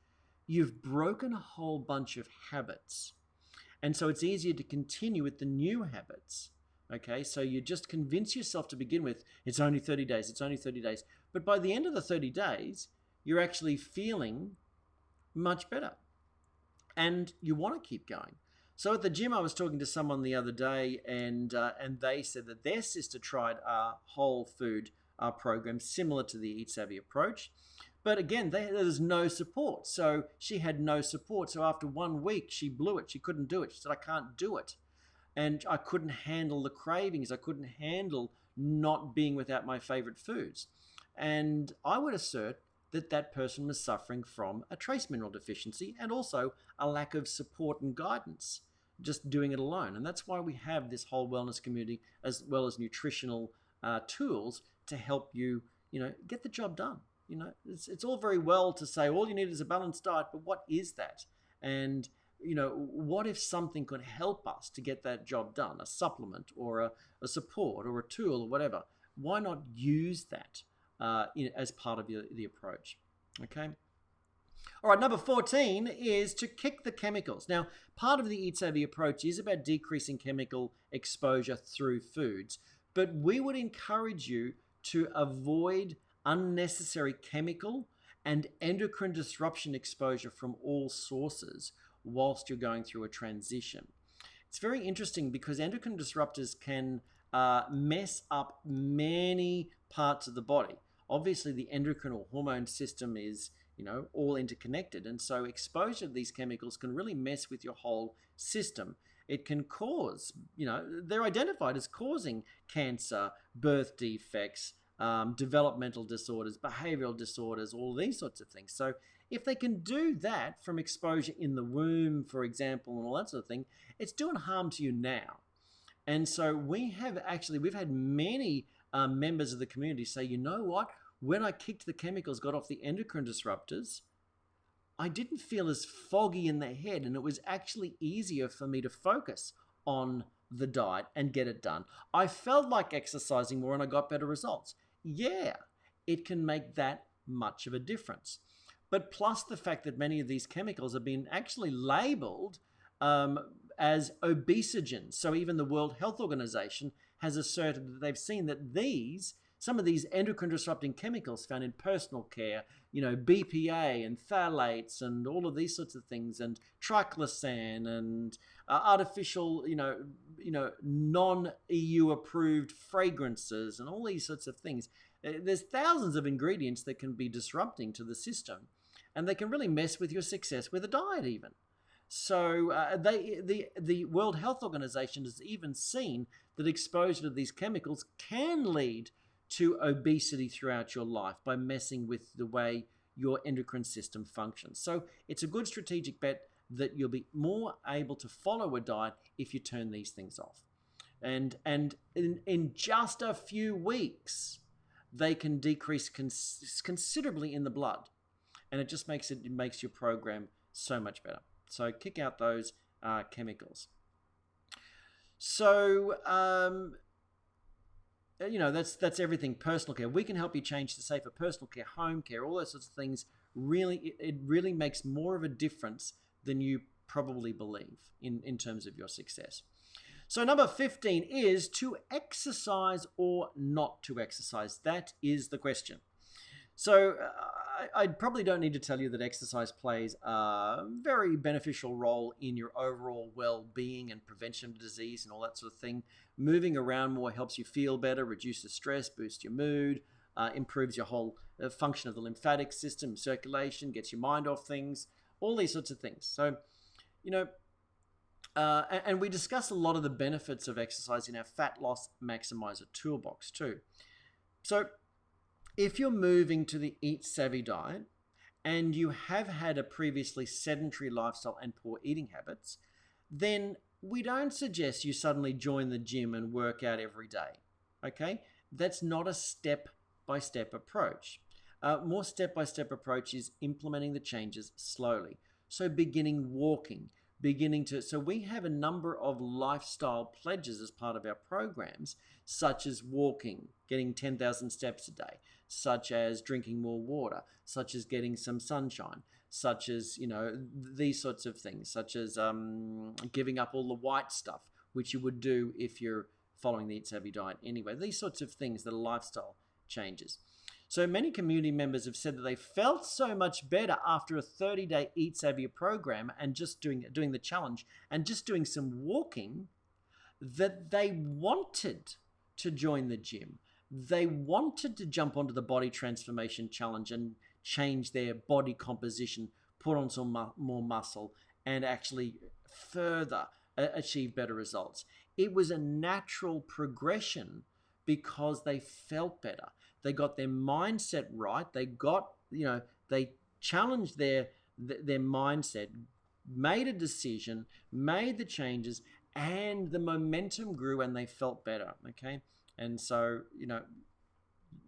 you've broken a whole bunch of habits. And so it's easier to continue with the new habits. Okay, so you just convince yourself to begin with, it's only 30 days, it's only 30 days. But by the end of the 30 days, you're actually feeling much better. And you want to keep going. So at the gym, I was talking to someone the other day, and they said that their sister tried a whole food program similar to the Eat Savvy approach. But again, there's no support. So she had no support. So after 1 week, she blew it. She couldn't do it. She said, I can't do it. And I couldn't handle the cravings. I couldn't handle not being without my favorite foods. And I would assert that that person was suffering from a trace mineral deficiency and also a lack of support and guidance, just doing it alone. And that's why we have this whole wellness community as well as nutritional tools to help you, get the job done. It's all very well to say all you need is a balanced diet, but what is that? And what if something could help us to get that job done? A supplement or a support or a tool or whatever. Why not use that as part of the approach? Okay. All right, number 14 is to kick the chemicals. Now, part of the Eat Savvy approach is about decreasing chemical exposure through foods, but we would encourage you to avoid unnecessary chemical and endocrine disruption exposure from all sources whilst you're going through a transition. It's very interesting because endocrine disruptors can mess up many parts of the body. Obviously, the endocrine or hormone system is all interconnected, and so exposure to these chemicals can really mess with your whole system. It can cause, they're identified as causing cancer, birth defects, developmental disorders, behavioral disorders, all these sorts of things. So if they can do that from exposure in the womb, for example, and all that sort of thing, it's doing harm to you now. And so we've had many members of the community say, you know what? When I kicked the chemicals, got off the endocrine disruptors, I didn't feel as foggy in the head, and it was actually easier for me to focus on the diet and get it done. I felt like exercising more and I got better results. Yeah, it can make that much of a difference. But plus the fact that many of these chemicals have been actually labeled as obesogens. So even the World Health Organization has asserted that they've seen that some of these endocrine disrupting chemicals found in personal care, BPA and phthalates and all of these sorts of things, and triclosan and artificial, non-EU approved fragrances and all these sorts of things. There's thousands of ingredients that can be disrupting to the system, and they can really mess with your success with a diet even. So the World Health Organization has even seen that exposure to these chemicals can lead to obesity throughout your life by messing with the way your endocrine system functions. So it's a good strategic bet that you'll be more able to follow a diet if you turn these things off. And in just a few weeks, they can decrease considerably in the blood. And it just makes your program so much better. So kick out those chemicals. So that's everything. Personal care. We can help you change to safer personal care, home care, all those sorts of things. Really, it really makes more of a difference than you probably believe in terms of your success. So number 15 is to exercise or not to exercise. That is the question. So I probably don't need to tell you that exercise plays a very beneficial role in your overall well-being and prevention of disease and all that sort of thing. Moving around more helps you feel better, reduces stress, boosts your mood, improves your whole function of the lymphatic system, circulation, gets your mind off things, all these sorts of things. So, and we discuss a lot of the benefits of exercise in our Fat Loss Maximizer toolbox too. So if you're moving to the Eat Savvy diet and you have had a previously sedentary lifestyle and poor eating habits, then we don't suggest you suddenly join the gym and work out every day, okay? That's not a step-by-step approach. More step-by-step approach is implementing the changes slowly. So beginning walking, so we have a number of lifestyle pledges as part of our programs, such as walking, getting 10,000 steps a day, such as drinking more water, such as getting some sunshine, such as, these sorts of things, such as giving up all the white stuff, which you would do if you're following the Eat Savvy diet anyway. These sorts of things that are lifestyle changes. So many community members have said that they felt so much better after a 30-day Eat Savvy program and just doing the challenge and just doing some walking that they wanted to join the gym. They wanted to jump onto the Body Transformation Challenge and change their body composition, put on some more muscle, and actually further achieve better results. It was a natural progression because they felt better. They got their mindset right. They challenged their mindset, made a decision, made the changes, and the momentum grew and they felt better, okay? And so,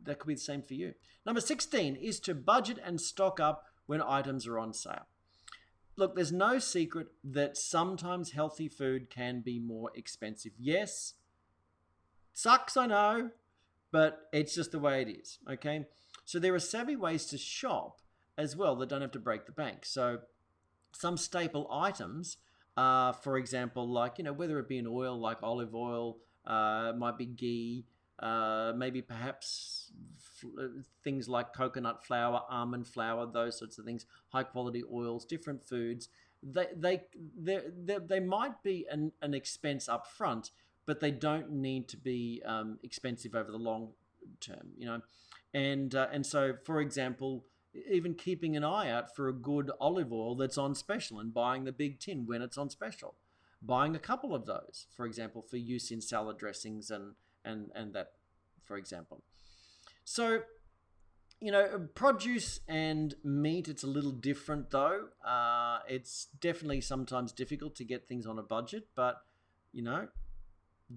that could be the same for you. Number 16 is to budget and stock up when items are on sale. Look, there's no secret that sometimes healthy food can be more expensive. Yes, sucks, I know, but it's just the way it is, okay? So there are savvy ways to shop as well that don't have to break the bank. So some staple items, for example, like, whether it be an oil like olive oil, might be ghee, maybe perhaps things like coconut flour, almond flour, those sorts of things, high quality oils, different foods. They might be an expense up front, but they don't need to be expensive over the long term, and so, for example, even keeping an eye out for a good olive oil that's on special and buying the big tin when it's on special, buying a couple of those, for example, for use in salad dressings and that, for example. So Produce and meat, it's a little different though. It's definitely sometimes difficult to get things on a budget, but, you know,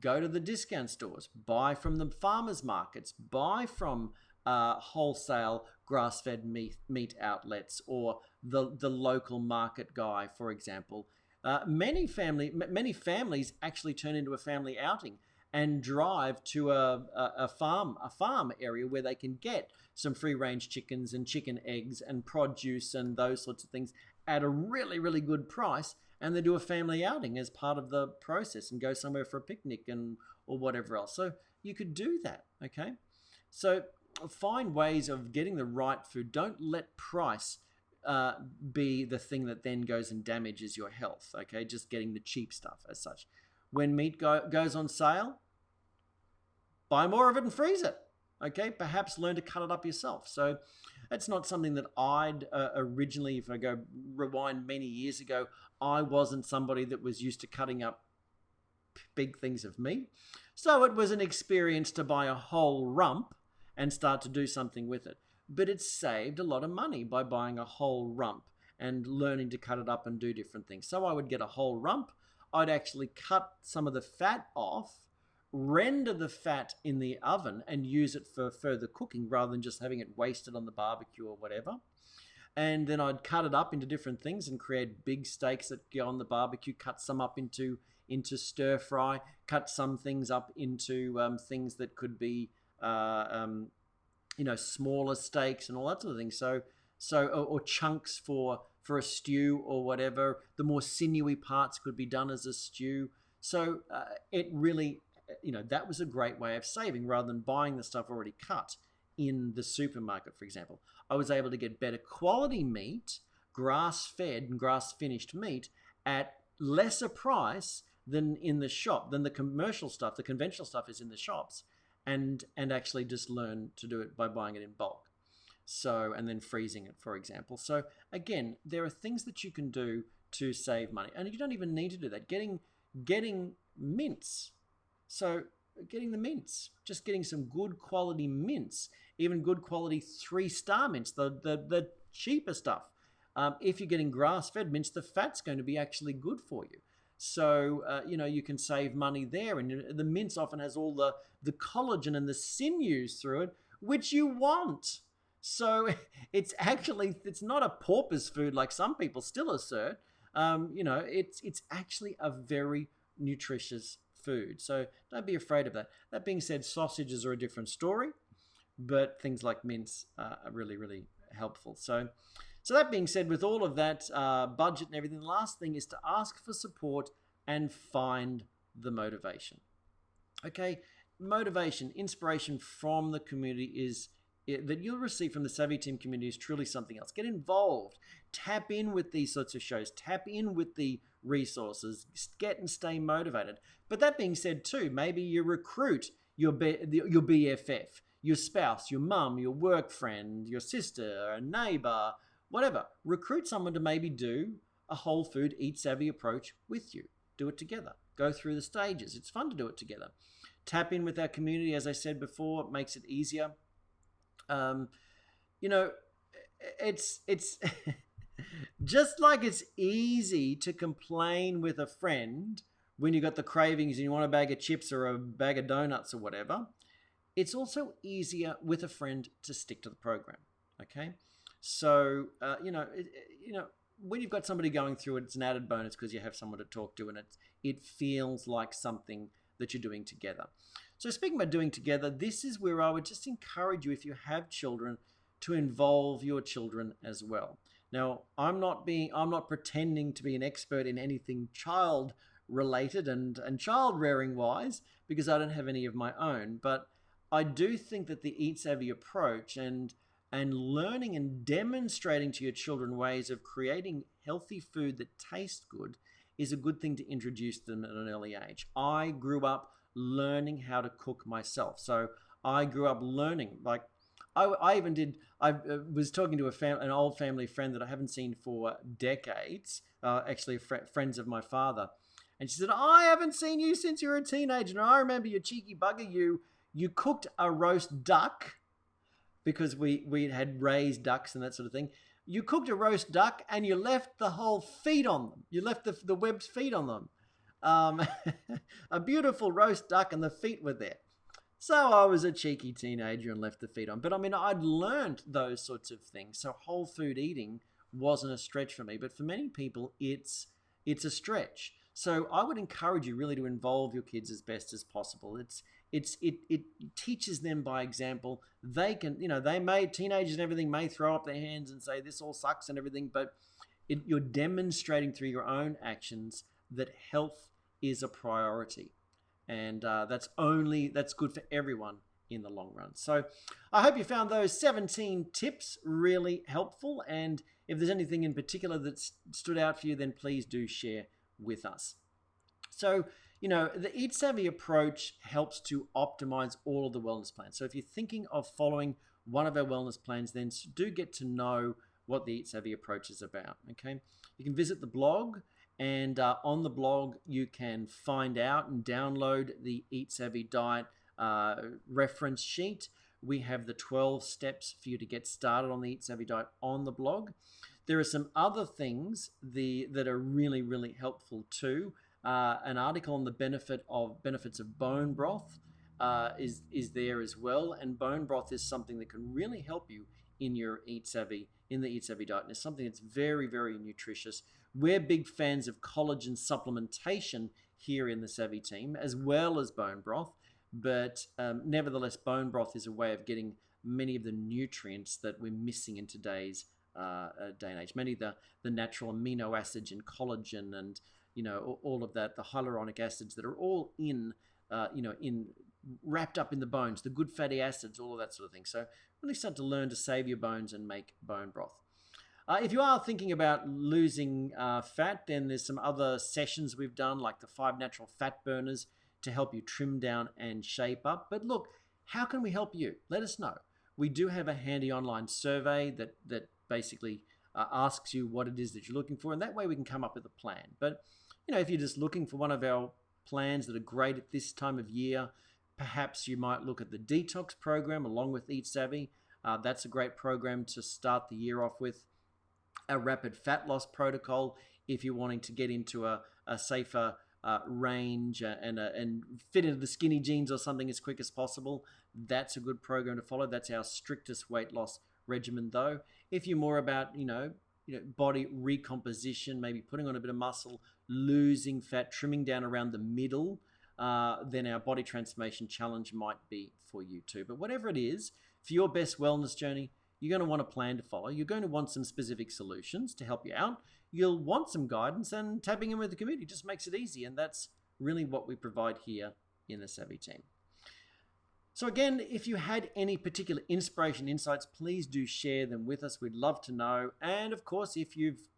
go to the discount stores, buy from the farmers markets, buy from wholesale grass-fed meat outlets, or the local market guy, for example. Many families actually turn into a family outing and drive to a farm area where they can get some free range chickens and chicken eggs and produce and those sorts of things at a really, really good price, and they do a family outing as part of the process and go somewhere for a picnic and or whatever else. So you could do that, okay? So find ways of getting the right food. Don't let price be the thing that then goes and damages your health, okay? Just getting the cheap stuff as such. When meat goes on sale, buy more of it and freeze it, okay? Perhaps learn to cut it up yourself. So that's not something that I'd originally, if I go rewind many years ago, I wasn't somebody that was used to cutting up big things of meat. So it was an experience to buy a whole rump and start to do something with it. But it saved a lot of money by buying a whole rump and learning to cut it up and do different things. So I would get a whole rump. I'd actually cut some of the fat off, render the fat in the oven and use it for further cooking rather than just having it wasted on the barbecue or whatever. And then I'd cut it up into different things and create big steaks that go on the barbecue, cut some up into stir fry, cut some things up into things that could be smaller steaks and all that sort of thing. Or chunks for a stew or whatever. The more sinewy parts could be done as a stew. So it really, that was a great way of saving rather than buying the stuff already cut in the supermarket, for example. I was able to get better quality meat, grass-fed and grass-finished meat at lesser price than in the shop, than the commercial stuff, the conventional stuff is in the shops, and actually just learn to do it by buying it in bulk. So, and then freezing it, for example. So again, there are things that you can do to save money, and you don't even need to do that. Getting mince. So getting the mince, just getting some good quality mince, even good quality 3-star mince, the cheaper stuff. If you're getting grass-fed mince, the fat's going to be actually good for you. So, you can save money there. And the mince often has all the collagen and the sinews through it, which you want. So it's not a pauper's food like some people still assert. It's actually a very nutritious food. So don't be afraid of that. That being said, sausages are a different story, but things like mince are really, really helpful. So that being said, with all of that budget and everything, the last thing is to ask for support and find the motivation. Okay, motivation, inspiration from the community that you'll receive from the Savvy Team community is truly something else. Get involved. Tap in with these sorts of shows. Tap in with the resources. Get and stay motivated. But that being said too, maybe you recruit your BFF, your spouse, your mum, your work friend, your sister, a neighbor, whatever. Recruit someone to maybe do a whole food, eat savvy approach with you. Do it together. Go through the stages. It's fun to do it together. Tap in with our community, as I said before. It makes it easier. It's just like it's easy to complain with a friend when you got the cravings and you want a bag of chips or a bag of donuts or whatever. It's also easier with a friend to stick to the program. Okay, so when you've got somebody going through it, it's an added bonus because you have someone to talk to, and it feels like something that you're doing together. So speaking about doing together, this is where I would just encourage you, if you have children, to involve your children as well. Now, I'm not pretending to be an expert in anything child related and child rearing wise, because I don't have any of my own, but I do think that the Eat Savvy approach and learning and demonstrating to your children ways of creating healthy food that tastes good is a good thing to introduce them at an early age. I grew up learning how to cook myself. So I grew up learning, like I was talking to an old family friend that I haven't seen for decades, actually friends of my father. And she said, I haven't seen you since you were a teenager. And I remember, you cheeky bugger, you cooked a roast duck because we had raised ducks and that sort of thing. You cooked a roast duck and you left the whole feet on them. You left the webbed feet on them. A beautiful roast duck and the feet were there. So I was a cheeky teenager and left the feet on. But I mean, I'd learned those sorts of things. So whole food eating wasn't a stretch for me. But for many people, it's a stretch. So I would encourage you really to involve your kids as best as possible. It teaches them by example. They can, teenagers and everything may throw up their hands and say this all sucks and everything, but you're demonstrating through your own actions that health is a priority. And that's good for everyone in the long run. So I hope you found those 17 tips really helpful. And if there's anything in particular that stood out for you, then please do share with us. So, the Eat Savvy approach helps to optimize all of the wellness plans. So if you're thinking of following one of our wellness plans, then do get to know what the Eat Savvy approach is about. Okay, you can visit the blog. And on the blog, you can find out and download the Eat Savvy Diet reference sheet. We have the 12 steps for you to get started on the Eat Savvy Diet on the blog. There are some other things that are really, really helpful too. An article on the benefits of bone broth is there as well. And bone broth is something that can really help you in the Eat Savvy diet. And it's something that's very, very nutritious. We're big fans of collagen supplementation here in the Savvy team, as well as bone broth. But nevertheless, bone broth is a way of getting many of the nutrients that we're missing in today's day and age. Many of the natural amino acids and collagen and all of that, the hyaluronic acids that are all in wrapped up in the bones, the good fatty acids, all of that sort of thing. So really start to learn to save your bones and make bone broth. If you are thinking about losing fat, then there's some other sessions we've done, like the 5 natural fat burners to help you trim down and shape up. But look, how can we help you? Let us know. We do have a handy online survey that basically asks you what it is that you're looking for, and that way we can come up with a plan. But if you're just looking for one of our plans that are great at this time of year, perhaps you might look at the detox program along with Eat Savvy. That's a great program to start the year off with. A rapid fat loss protocol if you're wanting to get into a safer range and fit into the skinny jeans or something as quick as possible. That's a good program to follow. That's our strictest weight loss regimen though. If you're more about body recomposition, maybe putting on a bit of muscle, losing fat, trimming down around the middle, then our body transformation challenge might be for you too. But whatever it is, for your best wellness journey, you're going to want a plan to follow. You're going to want some specific solutions to help you out. You'll want some guidance, and tapping in with the community just makes it easy. And that's really what we provide here in the Savvy team. So again, if you had any particular inspiration, insights, please do share them with us. We'd love to know. And of course, if you've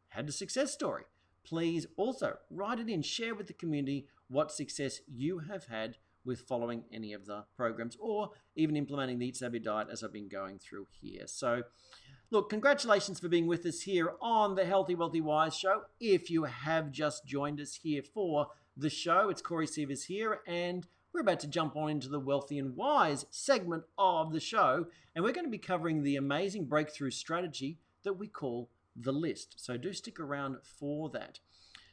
had a success story, please also write it in, share with the community what success you have had with following any of the programs or even implementing the Eat Savvy diet as I've been going through here. So look, congratulations for being with us here on the Healthy, Wealthy, Wise show. If you have just joined us here for the show, it's Corey Sievers here, and we're about to jump on into the Wealthy and Wise segment of the show, and we're going to be covering the amazing breakthrough strategy that we call the list. So do stick around for that.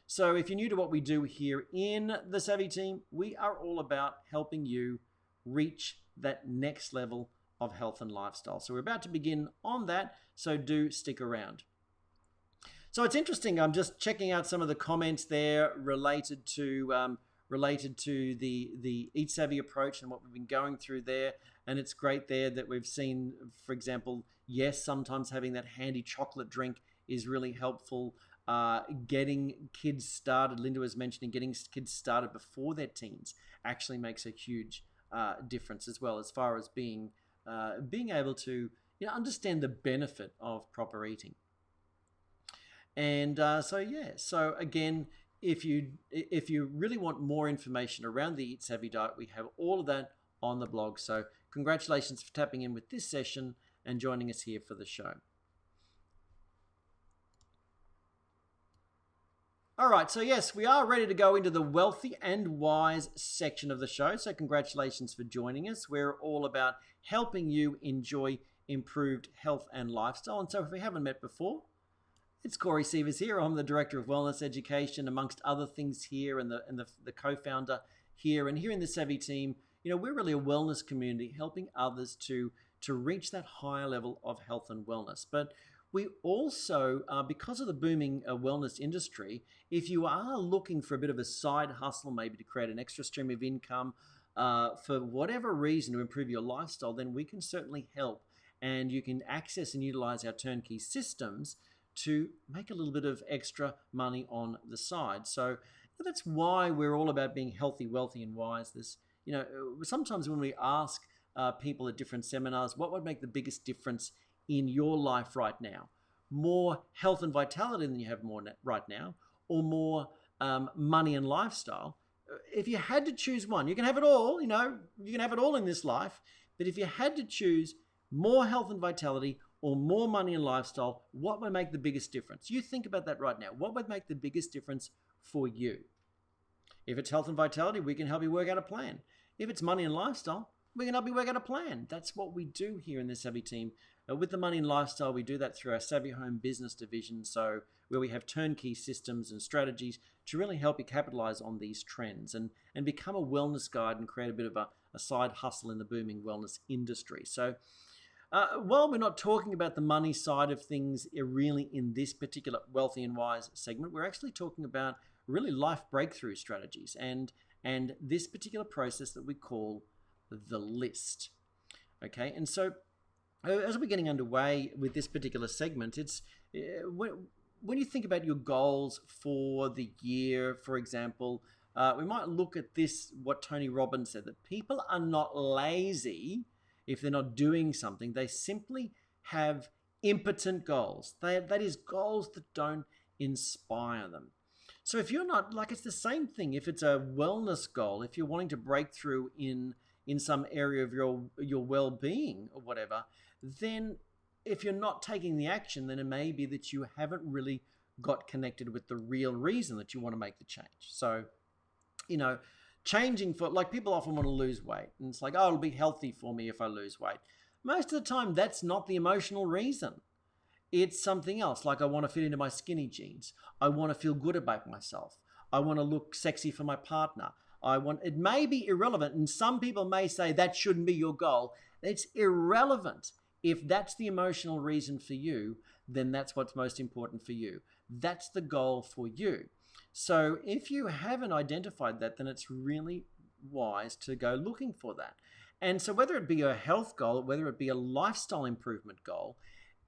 So if you're new to what we do here in the Savvy team, we are all about helping you reach that next level of health and lifestyle. So we're about to begin on that, so do stick around. So it's interesting, I'm just checking out some of the comments there related to the Eat Savvy approach and what we've been going through there. And it's great there that we've seen, for example, yes, sometimes having that handy chocolate drink is really helpful. Getting kids started, Linda was mentioning, getting kids started before their teens actually makes a huge difference as well, as far as being able to understand the benefit of proper eating. And so again, if you really want more information around the Eat Savvy diet, we have all of that on the blog. So congratulations for tapping in with this session and joining us here for the show. All right, so yes, we are ready to go into the wealthy and wise section of the show. So congratulations for joining us. We're all about helping you enjoy improved health and lifestyle. And so if we haven't met before, it's Corey Sievers here. I'm the Director of Wellness Education, amongst other things here, and the co-founder here. And here in the Savvy team, we're really a wellness community helping others to reach that higher level of health and wellness. But we also, because of the booming wellness industry, if you are looking for a bit of a side hustle, maybe to create an extra stream of income, for whatever reason to improve your lifestyle, then we can certainly help. And you can access and utilize our turnkey systems to make a little bit of extra money on the side. So that's why we're all about being healthy, wealthy, and wise. Sometimes when we ask people at different seminars, what would make the biggest difference in your life right now? More health and vitality than you have more right now, or more money and lifestyle? If you had to choose one, you can have it all, you can have it all in this life. But if you had to choose more health and vitality or more money and lifestyle, what would make the biggest difference? You think about that right now. What would make the biggest difference for you? If it's health and vitality, we can help you work out a plan. If it's money and lifestyle, we can help you work out a plan. That's what we do here in the Savvy team. With the money and lifestyle, we do that through our Savvy Home Business division, so where we have turnkey systems and strategies to really help you capitalize on these trends and become a wellness guide and create a bit of a side hustle in the booming wellness industry. So while we're not talking about the money side of things really in this particular Wealthy and Wise segment, we're actually talking about really life breakthrough strategies and this particular process that we call the list. Okay, and so as we're getting underway with this particular segment, it's when you think about your goals for the year, for example, we might look at this, what Tony Robbins said, that people are not lazy if they're not doing something. They simply have impotent goals. That is, goals that don't inspire them. So if you're not, it's the same thing. If it's a wellness goal, if you're wanting to break through in some area of your well-being or whatever, then if you're not taking the action, then it may be that you haven't really got connected with the real reason that you want to make the change. So, changing for, people often want to lose weight, and it's like, oh, it'll be healthy for me if I lose weight. Most of the time, that's not the emotional reason. It's something else, like I want to fit into my skinny jeans. I want to feel good about myself. I want to look sexy for my partner. It may be irrelevant, and some people may say that shouldn't be your goal. It's irrelevant. If that's the emotional reason for you, then that's what's most important for you. That's the goal for you. So if you haven't identified that, then it's really wise to go looking for that. And so whether it be a health goal, whether it be a lifestyle improvement goal,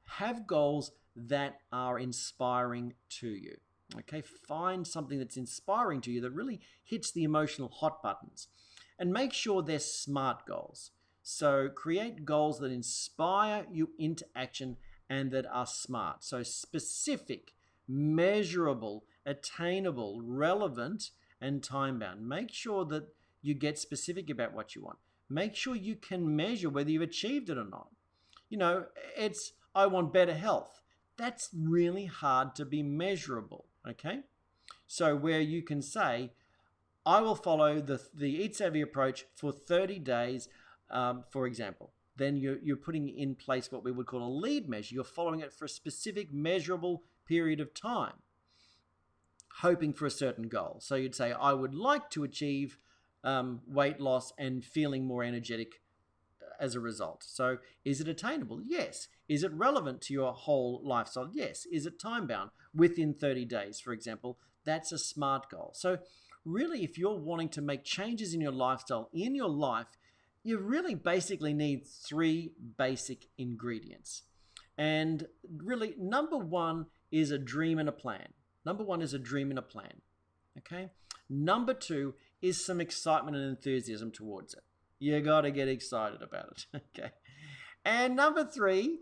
have goals that are inspiring to you. Okay, find something that's inspiring to you that really hits the emotional hot buttons, and make sure they're SMART goals. So create goals that inspire you into action and that are SMART. So specific, measurable, attainable, relevant, and time-bound. Make sure that you get specific about what you want. Make sure you can measure whether you've achieved it or not. It's, I want better health. That's really hard to be measurable, okay? So where you can say, I will follow the Eat Savvy approach for 30 days, for example. Then you're putting in place what we would call a lead measure. You're following it for a specific measurable period of time, hoping for a certain goal. So you'd say, I would like to achieve weight loss and feeling more energetic as a result. So is it attainable? Yes. Is it relevant to your whole lifestyle? Yes. Is it time-bound? Within 30 days, for example, that's a SMART goal. So really, if you're wanting to make changes in your lifestyle, in your life, you really basically need 3 basic ingredients. And really, number one is a dream and a plan. Number one is a dream and a plan. Okay? Number 2 is some excitement and enthusiasm towards it. You got to get excited about it. Okay? And number three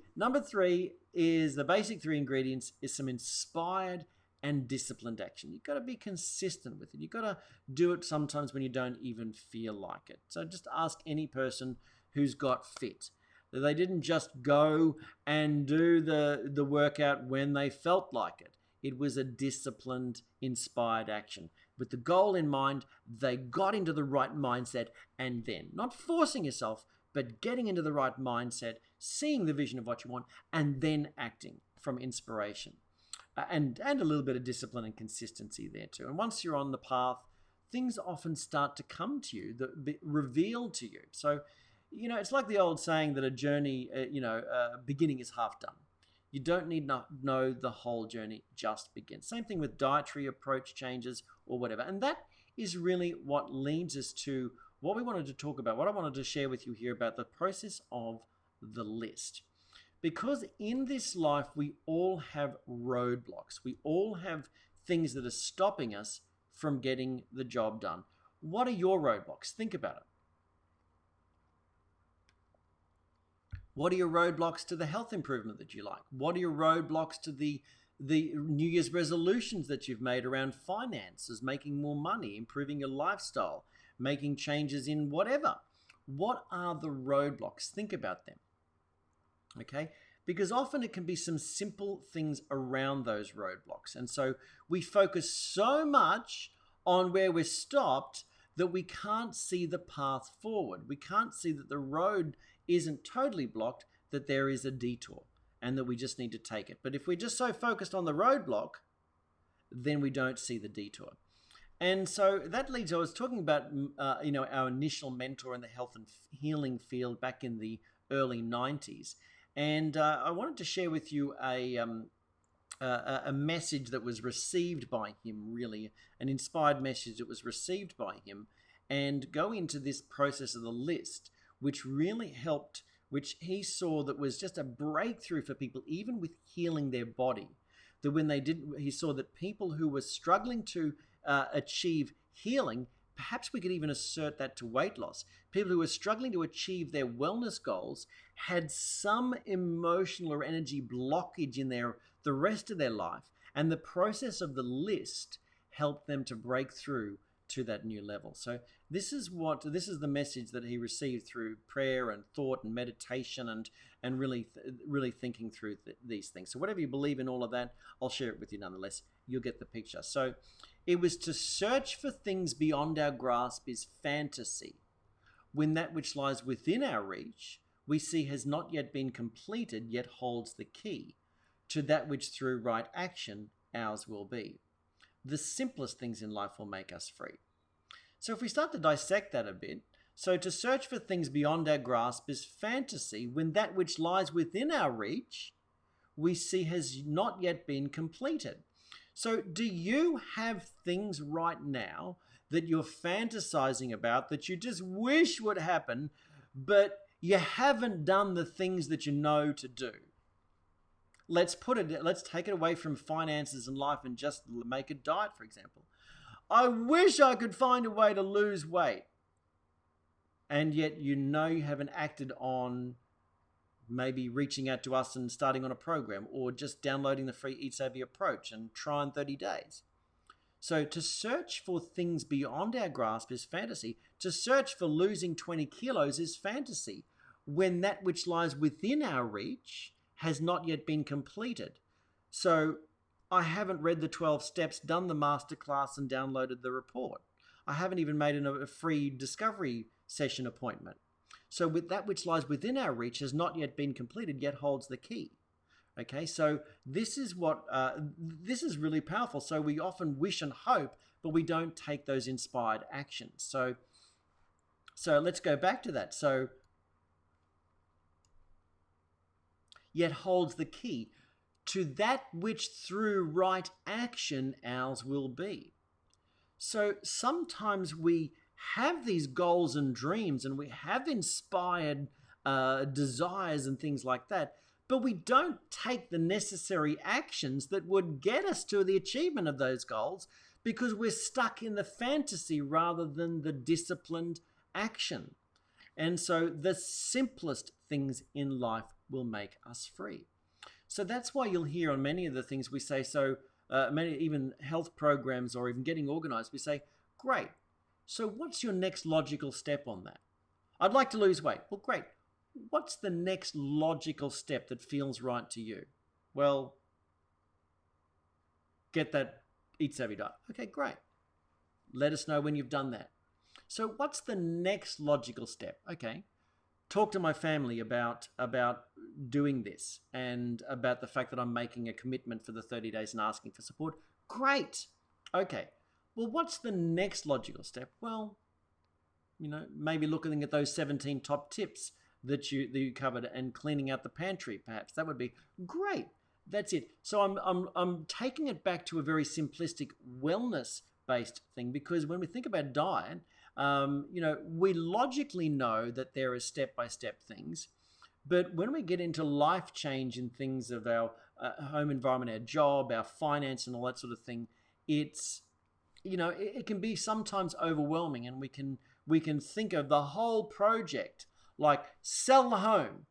is the basic 3 ingredients is some inspired and disciplined action. You've got to be consistent with it. You've got to do it sometimes when you don't even feel like it. So just ask any person who's got fit. They didn't just go and do the workout when they felt like it. It was a disciplined, inspired action. With the goal in mind, they got into the right mindset, and then, not forcing yourself, but getting into the right mindset, seeing the vision of what you want, and then acting from inspiration. And a little bit of discipline and consistency there too. And once you're on the path, things often start to come to you, revealed to you. So, it's like the old saying that a journey, beginning is half done. You don't need to know the whole journey, just begin. Same thing with dietary approach changes or whatever. And that is really what leads us to what we wanted to talk about, what I wanted to share with you here about the process of the list. Because in this life, we all have roadblocks. We all have things that are stopping us from getting the job done. What are your roadblocks? Think about it. What are your roadblocks to the health improvement that you like? What are your roadblocks to the New Year's resolutions that you've made around finances, making more money, improving your lifestyle, making changes in whatever? What are the roadblocks? Think about them. Okay? Because often it can be some simple things around those roadblocks. And so we focus so much on where we're stopped that we can't see the path forward. We can't see that the road isn't totally blocked, that there is a detour and that we just need to take it. But if we're just so focused on the roadblock, then we don't see the detour. And so that leads, I was talking about, our initial mentor in the health and healing field back in the early 90s. And I wanted to share with you a message that was received by him, really, an inspired message that was received by him, and go into this process of the list, which really helped, which he saw that was just a breakthrough for people, even with healing their body. That when they did, he saw that people who were struggling to achieve healing, perhaps we could even assert that to weight loss. People who were struggling to achieve their wellness goals had some emotional or energy blockage in the rest of their life, and the process of the list helped them to break through to that new level. So this is the message that he received through prayer and thought and meditation and really thinking through these things. So whatever you believe in, all of that, I'll share it with you nonetheless. You'll get the picture. So it was to search for things beyond our grasp is fantasy, when that which lies within our reach we see has not yet been completed, yet holds the key to that which through right action ours will be. The simplest things in life will make us free. So if we start to dissect that a bit, so to search for things beyond our grasp is fantasy, when that which lies within our reach we see has not yet been completed. So do you have things right now that you're fantasizing about that you just wish would happen, but you haven't done the things that you know to do? Let's take it away from finances and life and just make a diet, for example. I wish I could find a way to lose weight. And yet you haven't acted on maybe reaching out to us and starting on a program, or just downloading the free Eat Save Your approach and try in 30 days. So to search for things beyond our grasp is fantasy. To search for losing 20 kilos is fantasy, when that which lies within our reach has not yet been completed. So I haven't read the 12 steps, done the masterclass and downloaded the report. I haven't even made a free discovery session appointment. So with that which lies within our reach has not yet been completed, yet holds the key. Okay, so this is really powerful. So we often wish and hope, but we don't take those inspired actions. So let's go back to that. So yet holds the key to that which through right action ours will be. So sometimes we have these goals and dreams and we have inspired desires and things like that, but we don't take the necessary actions that would get us to the achievement of those goals because we're stuck in the fantasy rather than the disciplined action. And so the simplest things in life will make us free. So that's why you'll hear on many of the things we say, many even health programs or even getting organized, we say, great, so what's your next logical step on that? I'd like to lose weight. Well, great. What's the next logical step that feels right to you? Well, get that Eat Savvy diet. Okay, great. Let us know when you've done that. So what's the next logical step? Okay, talk to my family about doing this and about the fact that I'm making a commitment for the 30 days and asking for support. Great. Okay. Well, what's the next logical step? Well, maybe looking at those 17 top tips that you covered and cleaning out the pantry, perhaps. That would be great. That's it. So I'm taking it back to a very simplistic wellness based thing, because when we think about diet, we logically know that there are step by step things, but when we get into life change in things of our home environment, our job, our finance, and all that sort of thing, it's it can be sometimes overwhelming, and we can think of the whole project like sell the home.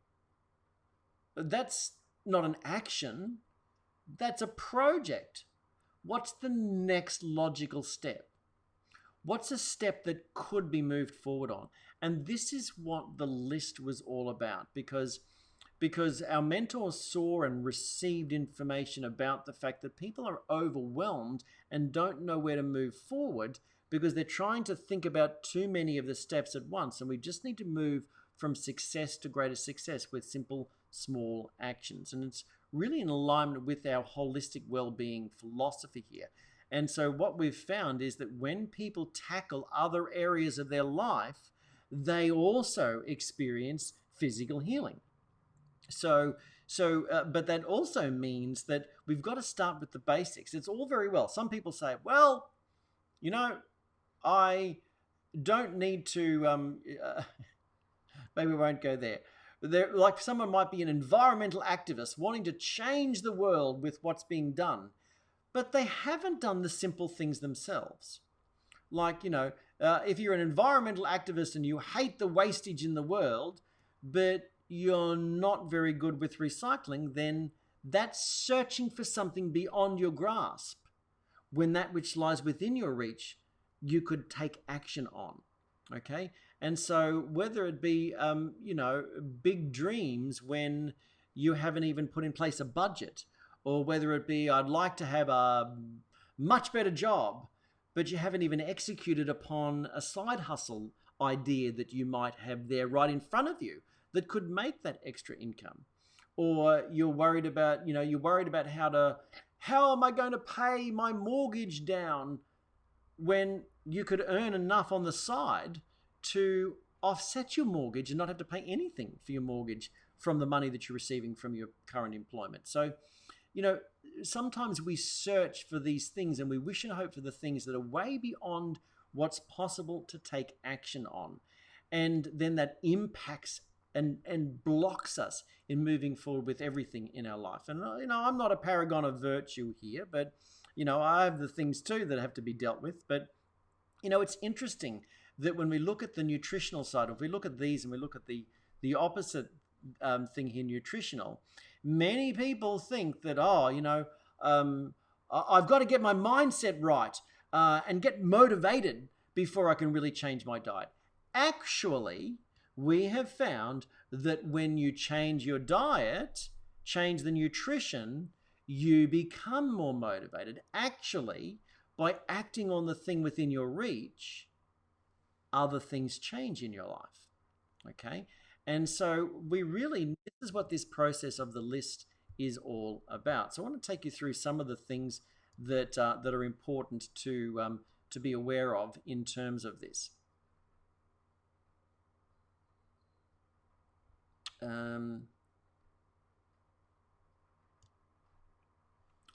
That's not an action, that's a project. What's the next logical step? What's a step that could be moved forward on? And this is what the list was all about, because our mentors saw and received information about the fact that people are overwhelmed and don't know where to move forward because they're trying to think about too many of the steps at once. And we just need to move from success to greater success with simple, small actions. And it's really in alignment with our holistic well-being philosophy here. And so what we've found is that when people tackle other areas of their life, they also experience physical healing. But that also means that we've got to start with the basics. It's all very well. Some people say, well, I don't need to, maybe we won't go there. Like someone might be an environmental activist wanting to change the world with what's being done, but they haven't done the simple things themselves. Like, if you're an environmental activist and you hate the wastage in the world, but you're not very good with recycling, then that's searching for something beyond your grasp, when that which lies within your reach, you could take action on. Okay? And so whether it be, big dreams when you haven't even put in place a budget, or whether it be, I'd like to have a much better job, but you haven't even executed upon a side hustle idea that you might have there right in front of you that could make that extra income. Or you're worried about, how am I going to pay my mortgage down, when you could earn enough on the side to offset your mortgage and not have to pay anything for your mortgage from the money that you're receiving from your current employment. So, sometimes we search for these things and we wish and hope for the things that are way beyond what's possible to take action on. And then that impacts and blocks us in moving forward with everything in our life. And, I'm not a paragon of virtue here, but, I have the things too that have to be dealt with. But, it's interesting that when we look at the nutritional side, if we look at these and we look at the opposite thing here, nutritional, many people think that, I've got to get my mindset right and get motivated before I can really change my diet. Actually, we have found that when you change your diet, change the nutrition, you become more motivated. Actually, by acting on the thing within your reach, other things change in your life. Okay? And so this is what this process of the list is all about. So I want to take you through some of the things that are important to be aware of in terms of this.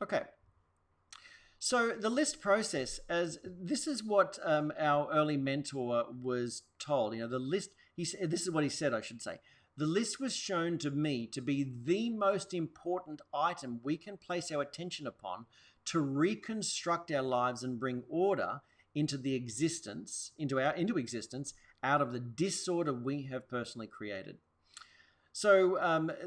Okay. So the list process, as this is what our early mentor was told. The list. This is what he said, I should say. The list was shown to me to be the most important item we can place our attention upon to reconstruct our lives and bring order into existence out of the disorder we have personally created. So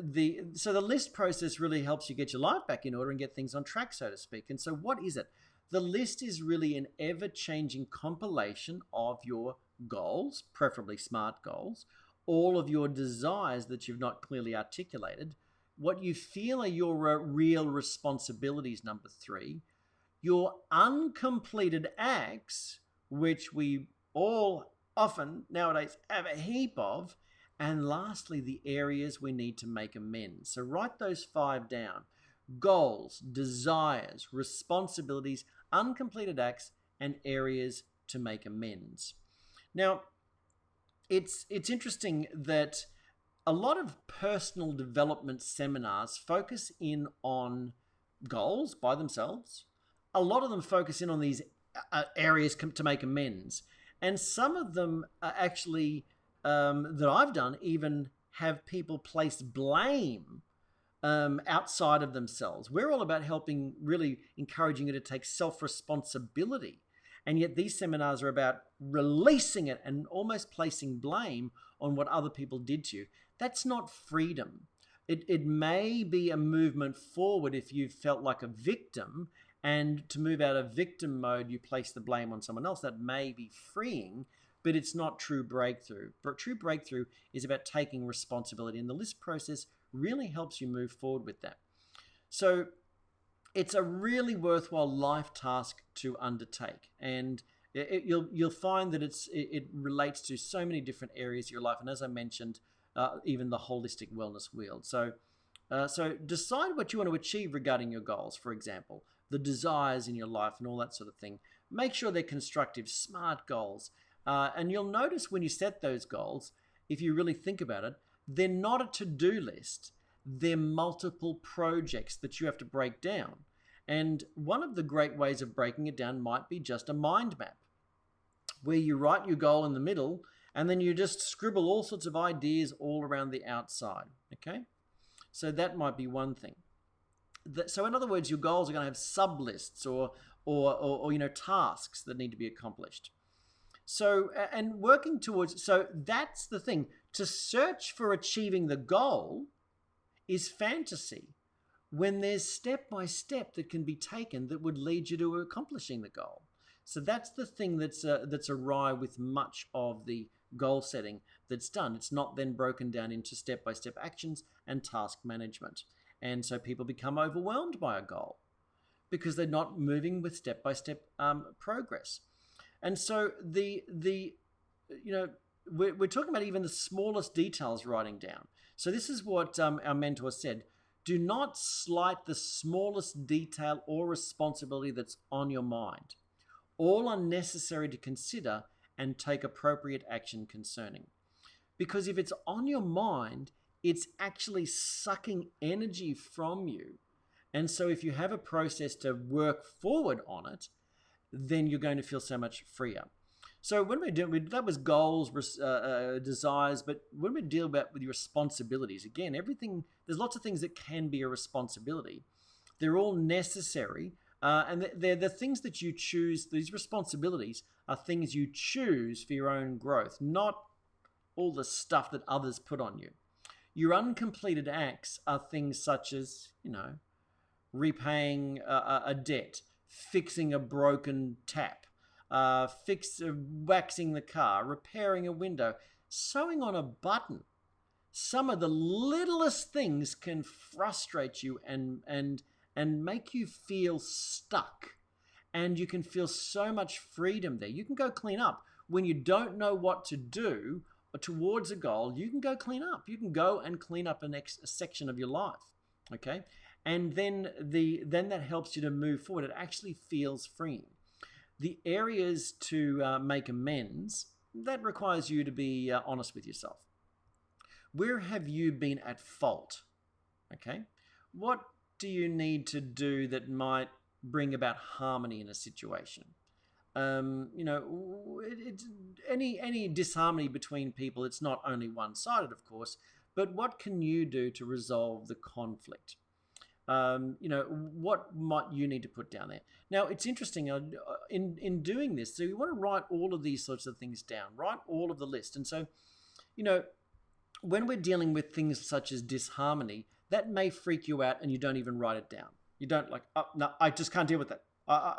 the list process really helps you get your life back in order and get things on track, so to speak. And so what is it? The list is really an ever-changing compilation of your goals, preferably SMART goals, all of your desires that you've not clearly articulated, what you feel are your real responsibilities, number 3, your uncompleted acts, which we all often nowadays have a heap of, and lastly, the areas we need to make amends. So write those 5 down: goals, desires, responsibilities, uncompleted acts, and areas to make amends. Now, it's interesting that a lot of personal development seminars focus in on goals by themselves. A lot of them focus in on these areas to make amends. And some of them are actually, that I've done, even have people place blame outside of themselves. We're all about helping, really encouraging you to take self-responsibility. And yet these seminars are about releasing it and almost placing blame on what other people did to you. That's not freedom. It may be a movement forward if you felt like a victim, and to move out of victim mode, you place the blame on someone else. That may be freeing, but it's not true breakthrough. But true breakthrough is about taking responsibility, and the list process really helps you move forward with that. So it's a really worthwhile life task to undertake, and you'll find that it relates to so many different areas of your life, and as I mentioned, even the holistic wellness wheel. So decide what you want to achieve regarding your goals, for example, the desires in your life and all that sort of thing. Make sure they're constructive, smart goals, and you'll notice when you set those goals, if you really think about it, they're not a to-do list. They're multiple projects that you have to break down. And one of the great ways of breaking it down might be just a mind map, where you write your goal in the middle and then you just scribble all sorts of ideas all around the outside. Okay? So that might be one thing. So in other words, your goals are going to have sub-lists or tasks that need to be accomplished. So, and working towards, so that's the thing. To search for achieving the goal is fantasy, when there's step by step that can be taken that would lead you to accomplishing the goal. So that's the thing that's awry with much of the goal setting that's done. It's not then broken down into step by step actions and task management. And so people become overwhelmed by a goal because they're not moving with step by step progress. And so we're talking about even the smallest details writing down. So this is what our mentor said: do not slight the smallest detail or responsibility that's on your mind. All are necessary to consider and take appropriate action concerning. Because if it's on your mind, it's actually sucking energy from you. And so if you have a process to work forward on it, then you're going to feel so much freer. So when we're doing, that was goals, desires, but when we deal with your responsibilities, again, there's lots of things that can be a responsibility. They're all necessary, and they're the things that you choose. These responsibilities are things you choose for your own growth, not all the stuff that others put on you. Your uncompleted acts are things such as, repaying a debt, fixing a broken tap, waxing the car, repairing a window, sewing on a button. Some of the littlest things can frustrate you and make you feel stuck. And you can feel so much freedom there. You can go clean up. When you don't know what to do towards a goal, you can go clean up. You can go and clean up a section of your life. Okay? And then that helps you to move forward. It actually feels freeing. The areas to make amends, that requires you to be honest with yourself. Where have you been at fault? Okay? What do you need to do that might bring about harmony in a situation? Any disharmony between people, it's not only one-sided, of course, but what can you do to resolve the conflict? What might you need to put down there? Now, it's interesting, in doing this, so you want to write all of these sorts of things down, write all of the list. And so, when we're dealing with things such as disharmony, that may freak you out and you don't even write it down. You don't no, I just can't deal with that.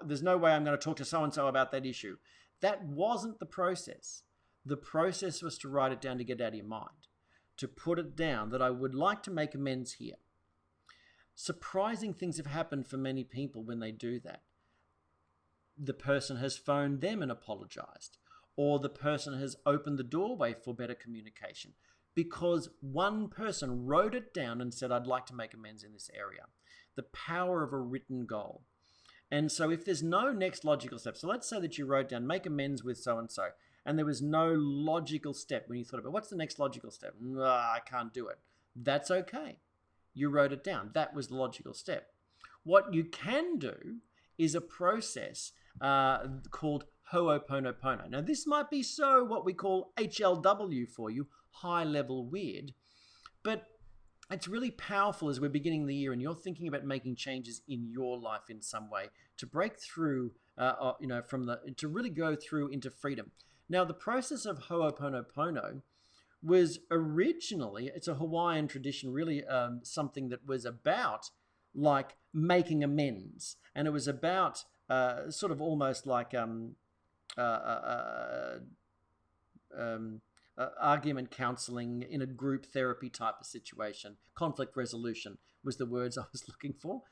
There's no way I'm going to talk to so-and-so about that issue. That wasn't the process. The process was to write it down, to get it out of your mind, to put it down that I would like to make amends here. Surprising things have happened for many people when they do that. the person has phoned them and apologized, or the person has opened the doorway for better communication because one person wrote it down and said, I'd like to make amends in this area. The power of a written goal. And so if there's no next logical step, so let's say that you wrote down, make amends with so-and-so, and there was no logical step when you thought about, what's the next logical step? I can't do it. That's okay. You wrote it down. That was the logical step. What you can do is a process called Ho'oponopono. Now, this might be what we call HLW for you, high level weird, but it's really powerful as we're beginning the year and you're thinking about making changes in your life in some way to break through, to really go through into freedom. Now, the process of Ho'oponopono was originally, it's a Hawaiian tradition, really something that was about like making amends. And it was about sort of almost like argument counseling in a group therapy type of situation. Conflict resolution was the words I was looking for.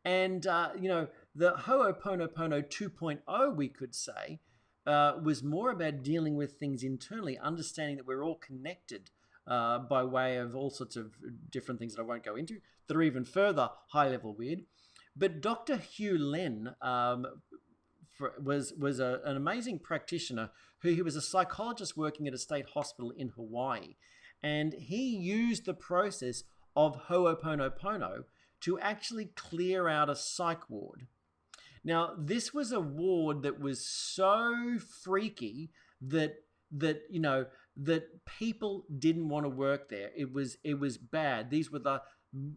And, the Ho'oponopono 2.0, we could say, was more about dealing with things internally, understanding that we're all connected by way of all sorts of different things that I won't go into, that are even further high-level weird. But Dr. Hugh Len was an amazing practitioner he was a psychologist working at a state hospital in Hawaii. And he used the process of Ho'oponopono to actually clear out a psych ward. Now, this was a ward that was so freaky that people didn't want to work there. It was bad. These were the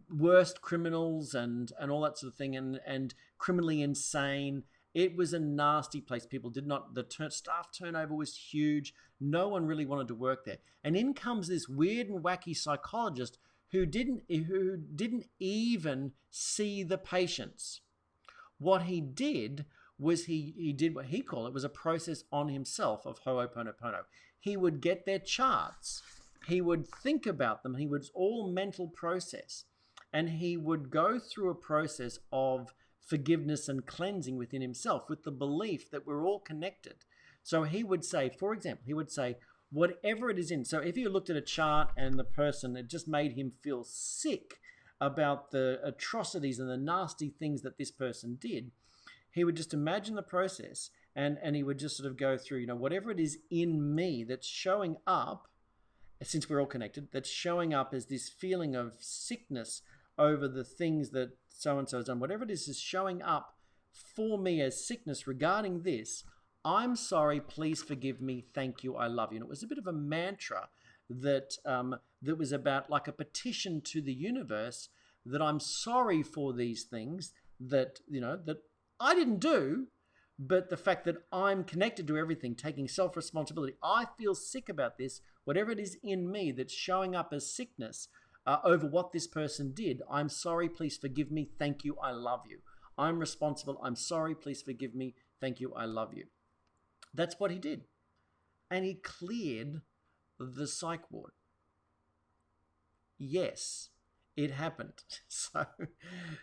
worst criminals and all that sort of thing, and criminally insane. It was a nasty place. People did not, staff turnover was huge. No one really wanted to work there. And in comes this weird and wacky psychologist who didn't even see the patients. What he did was he did what he called it was a process on himself of Ho'oponopono. He would get their charts. He would think about them. He was all mental process. And he would go through a process of forgiveness and cleansing within himself with the belief that we're all connected. So he would say, for example, whatever it is in. So if you looked at a chart and the person, it just made him feel sick about the atrocities and the nasty things that this person did, he would just imagine the process and he would just sort of go through, whatever it is in me that's showing up, since we're all connected, that's showing up as this feeling of sickness over the things that so-and-so has done, whatever it is showing up for me as sickness regarding this, I'm sorry, please forgive me, thank you, I love you. And it was a bit of a mantra that was about like a petition to the universe that I'm sorry for these things that I didn't do, but the fact that I'm connected to everything, taking self-responsibility. I feel sick about this, whatever it is in me that's showing up as sickness over what this person did. I'm sorry, please forgive me, thank you, I love you. I'm responsible, I'm sorry, please forgive me, thank you, I love you. That's what he did. And he cleared the psych ward. Yes, it happened.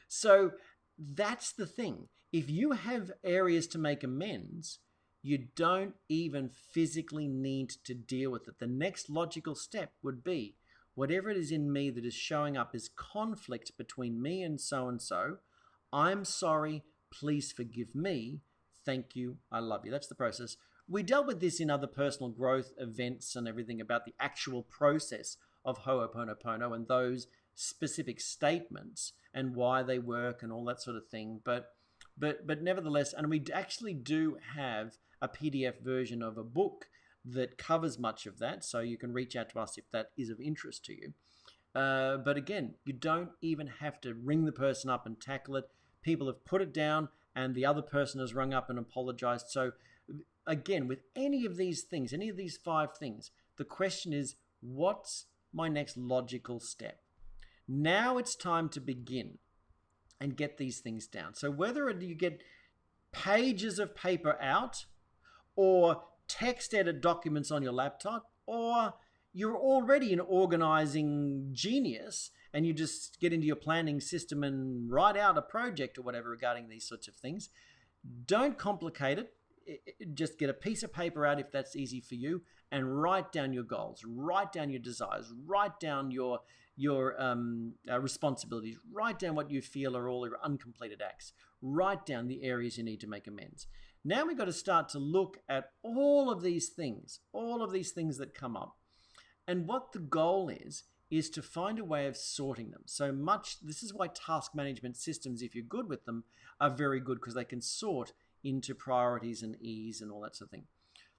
So that's the thing. If you have areas to make amends, you don't even physically need to deal with it. The next logical step would be whatever it is in me that is showing up as conflict between me and so-and-so, I'm sorry, please forgive me, thank you, I love you. That's the process. We dealt with this in other personal growth events and everything about the actual process of Ho'oponopono and those specific statements and why they work and all that sort of thing. But nevertheless, and we actually do have a PDF version of a book that covers much of that, so you can reach out to us if that is of interest to you. But again, you don't even have to ring the person up and tackle it. People have put it down and the other person has rung up and apologized. So again, with any of these things, any of these 5 things, the question is, what's my next logical step? Now it's time to begin and get these things down. So whether you get pages of paper out or text edit documents on your laptop, or you're already an organizing genius and you just get into your planning system and write out a project or whatever regarding these sorts of things, Don't complicate it. Just get a piece of paper out if that's easy for you, and write down your goals, write down your desires, write down your responsibilities, write down what you feel are all your uncompleted acts, write down the areas you need to make amends. Now we've got to start to look at all of these things that come up, and what the goal is to find a way of sorting them. So much, this is why task management systems, if you're good with them, are very good, because they can sort into priorities and ease and all that sort of thing.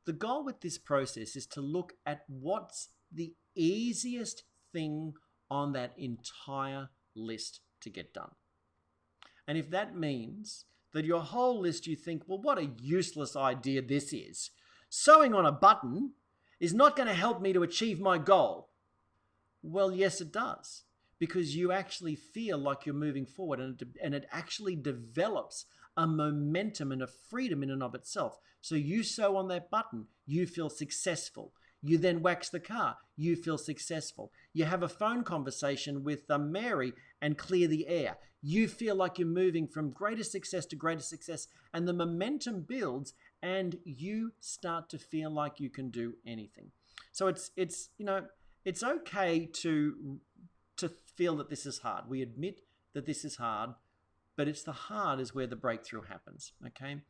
The goal with this process is to look at what's the easiest thing on that entire list to get done. And if that means that your whole list, you think, well, what a useless idea this is. Sewing on a button is not going to help me to achieve my goal. Well, yes, it does, because you actually feel like you're moving forward, and it actually develops a momentum and a freedom in and of itself. So you sew on that button, you feel successful. You then wax the car, you feel successful. You have a phone conversation with Mary and clear the air. You feel like you're moving from greater success to greater success, and the momentum builds, and you start to feel like you can do anything. So it's okay to feel that this is hard. We admit that this is hard, but it's the hard is where the breakthrough happens, okay?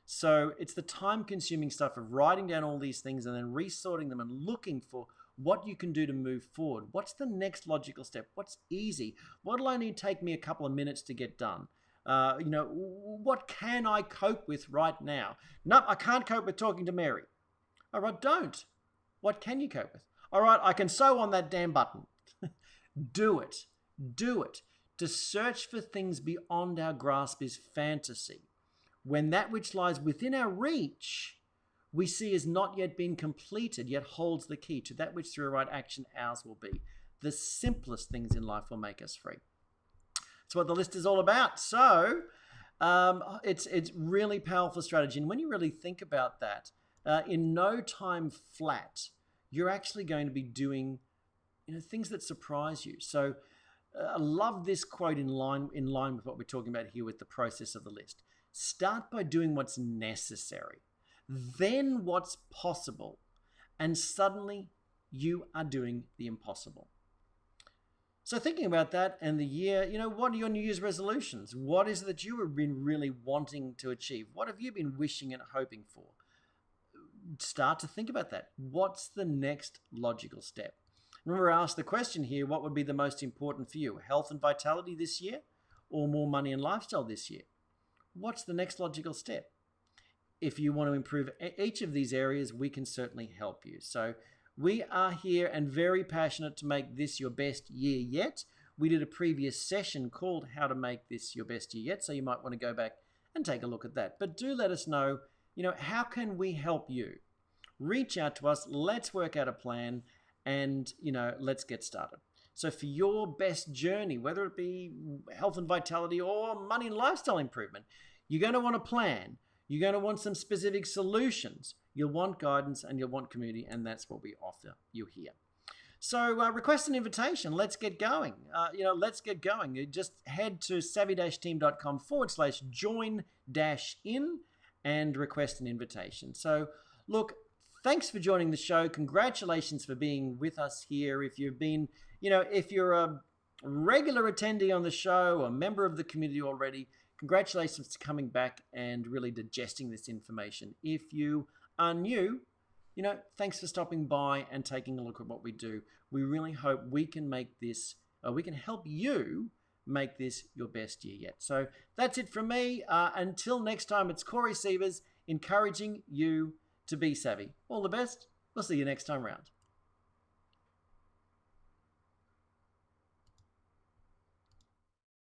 So it's the time-consuming stuff of writing down all these things and then resorting them and looking for what you can do to move forward. What's the next logical step? What's easy? What'll only take me a couple of minutes to get done? What can I cope with right now? No, I can't cope with talking to Mary. All right, don't. What can you cope with? All right, I can sew on that damn button. Do it. Do it. To search for things beyond our grasp is fantasy, when that which lies within our reach we see as not yet been completed, yet holds the key to that which through a right action ours will be. The simplest things in life will make us free. That's what the list is all about. So it's really powerful strategy. And when you really think about that, in no time flat, you're actually going to be doing things that surprise you. So I love this quote in line with what we're talking about here with the process of the list. Start by doing what's necessary, then what's possible, and suddenly you are doing the impossible. So thinking about that and the year, what are your New Year's resolutions? What is it that you have been really wanting to achieve? What have you been wishing and hoping for? Start to think about that. What's the next logical step? Remember, I asked the question here, what would be the most important for you? Health and vitality this year, or more money and lifestyle this year? What's the next logical step? If you want to improve each of these areas, we can certainly help you. So we are here and very passionate to make this your best year yet. We did a previous session called How to Make This Your Best Year Yet, so you might want to go back and take a look at that. But do let us know, how can we help you? Reach out to us, let's work out a plan, and, let's get started. So for your best journey, whether it be health and vitality or money and lifestyle improvement, you're going to want a plan. You're going to want some specific solutions. You'll want guidance and you'll want community, and that's what we offer you here. So request an invitation. Let's get going. Let's get going. You just head to savvy-team.com/join-in and request an invitation. So look, thanks for joining the show. Congratulations for being with us here. If you've been, if you're a regular attendee on the show, or a member of the community already, congratulations for coming back and really digesting this information. If you are new, thanks for stopping by and taking a look at what we do. We really hope we can make this, we can help you make this your best year yet. So that's it from me. Until next time, it's Corey Sievers encouraging you to be savvy. All the best. We'll see you next time round.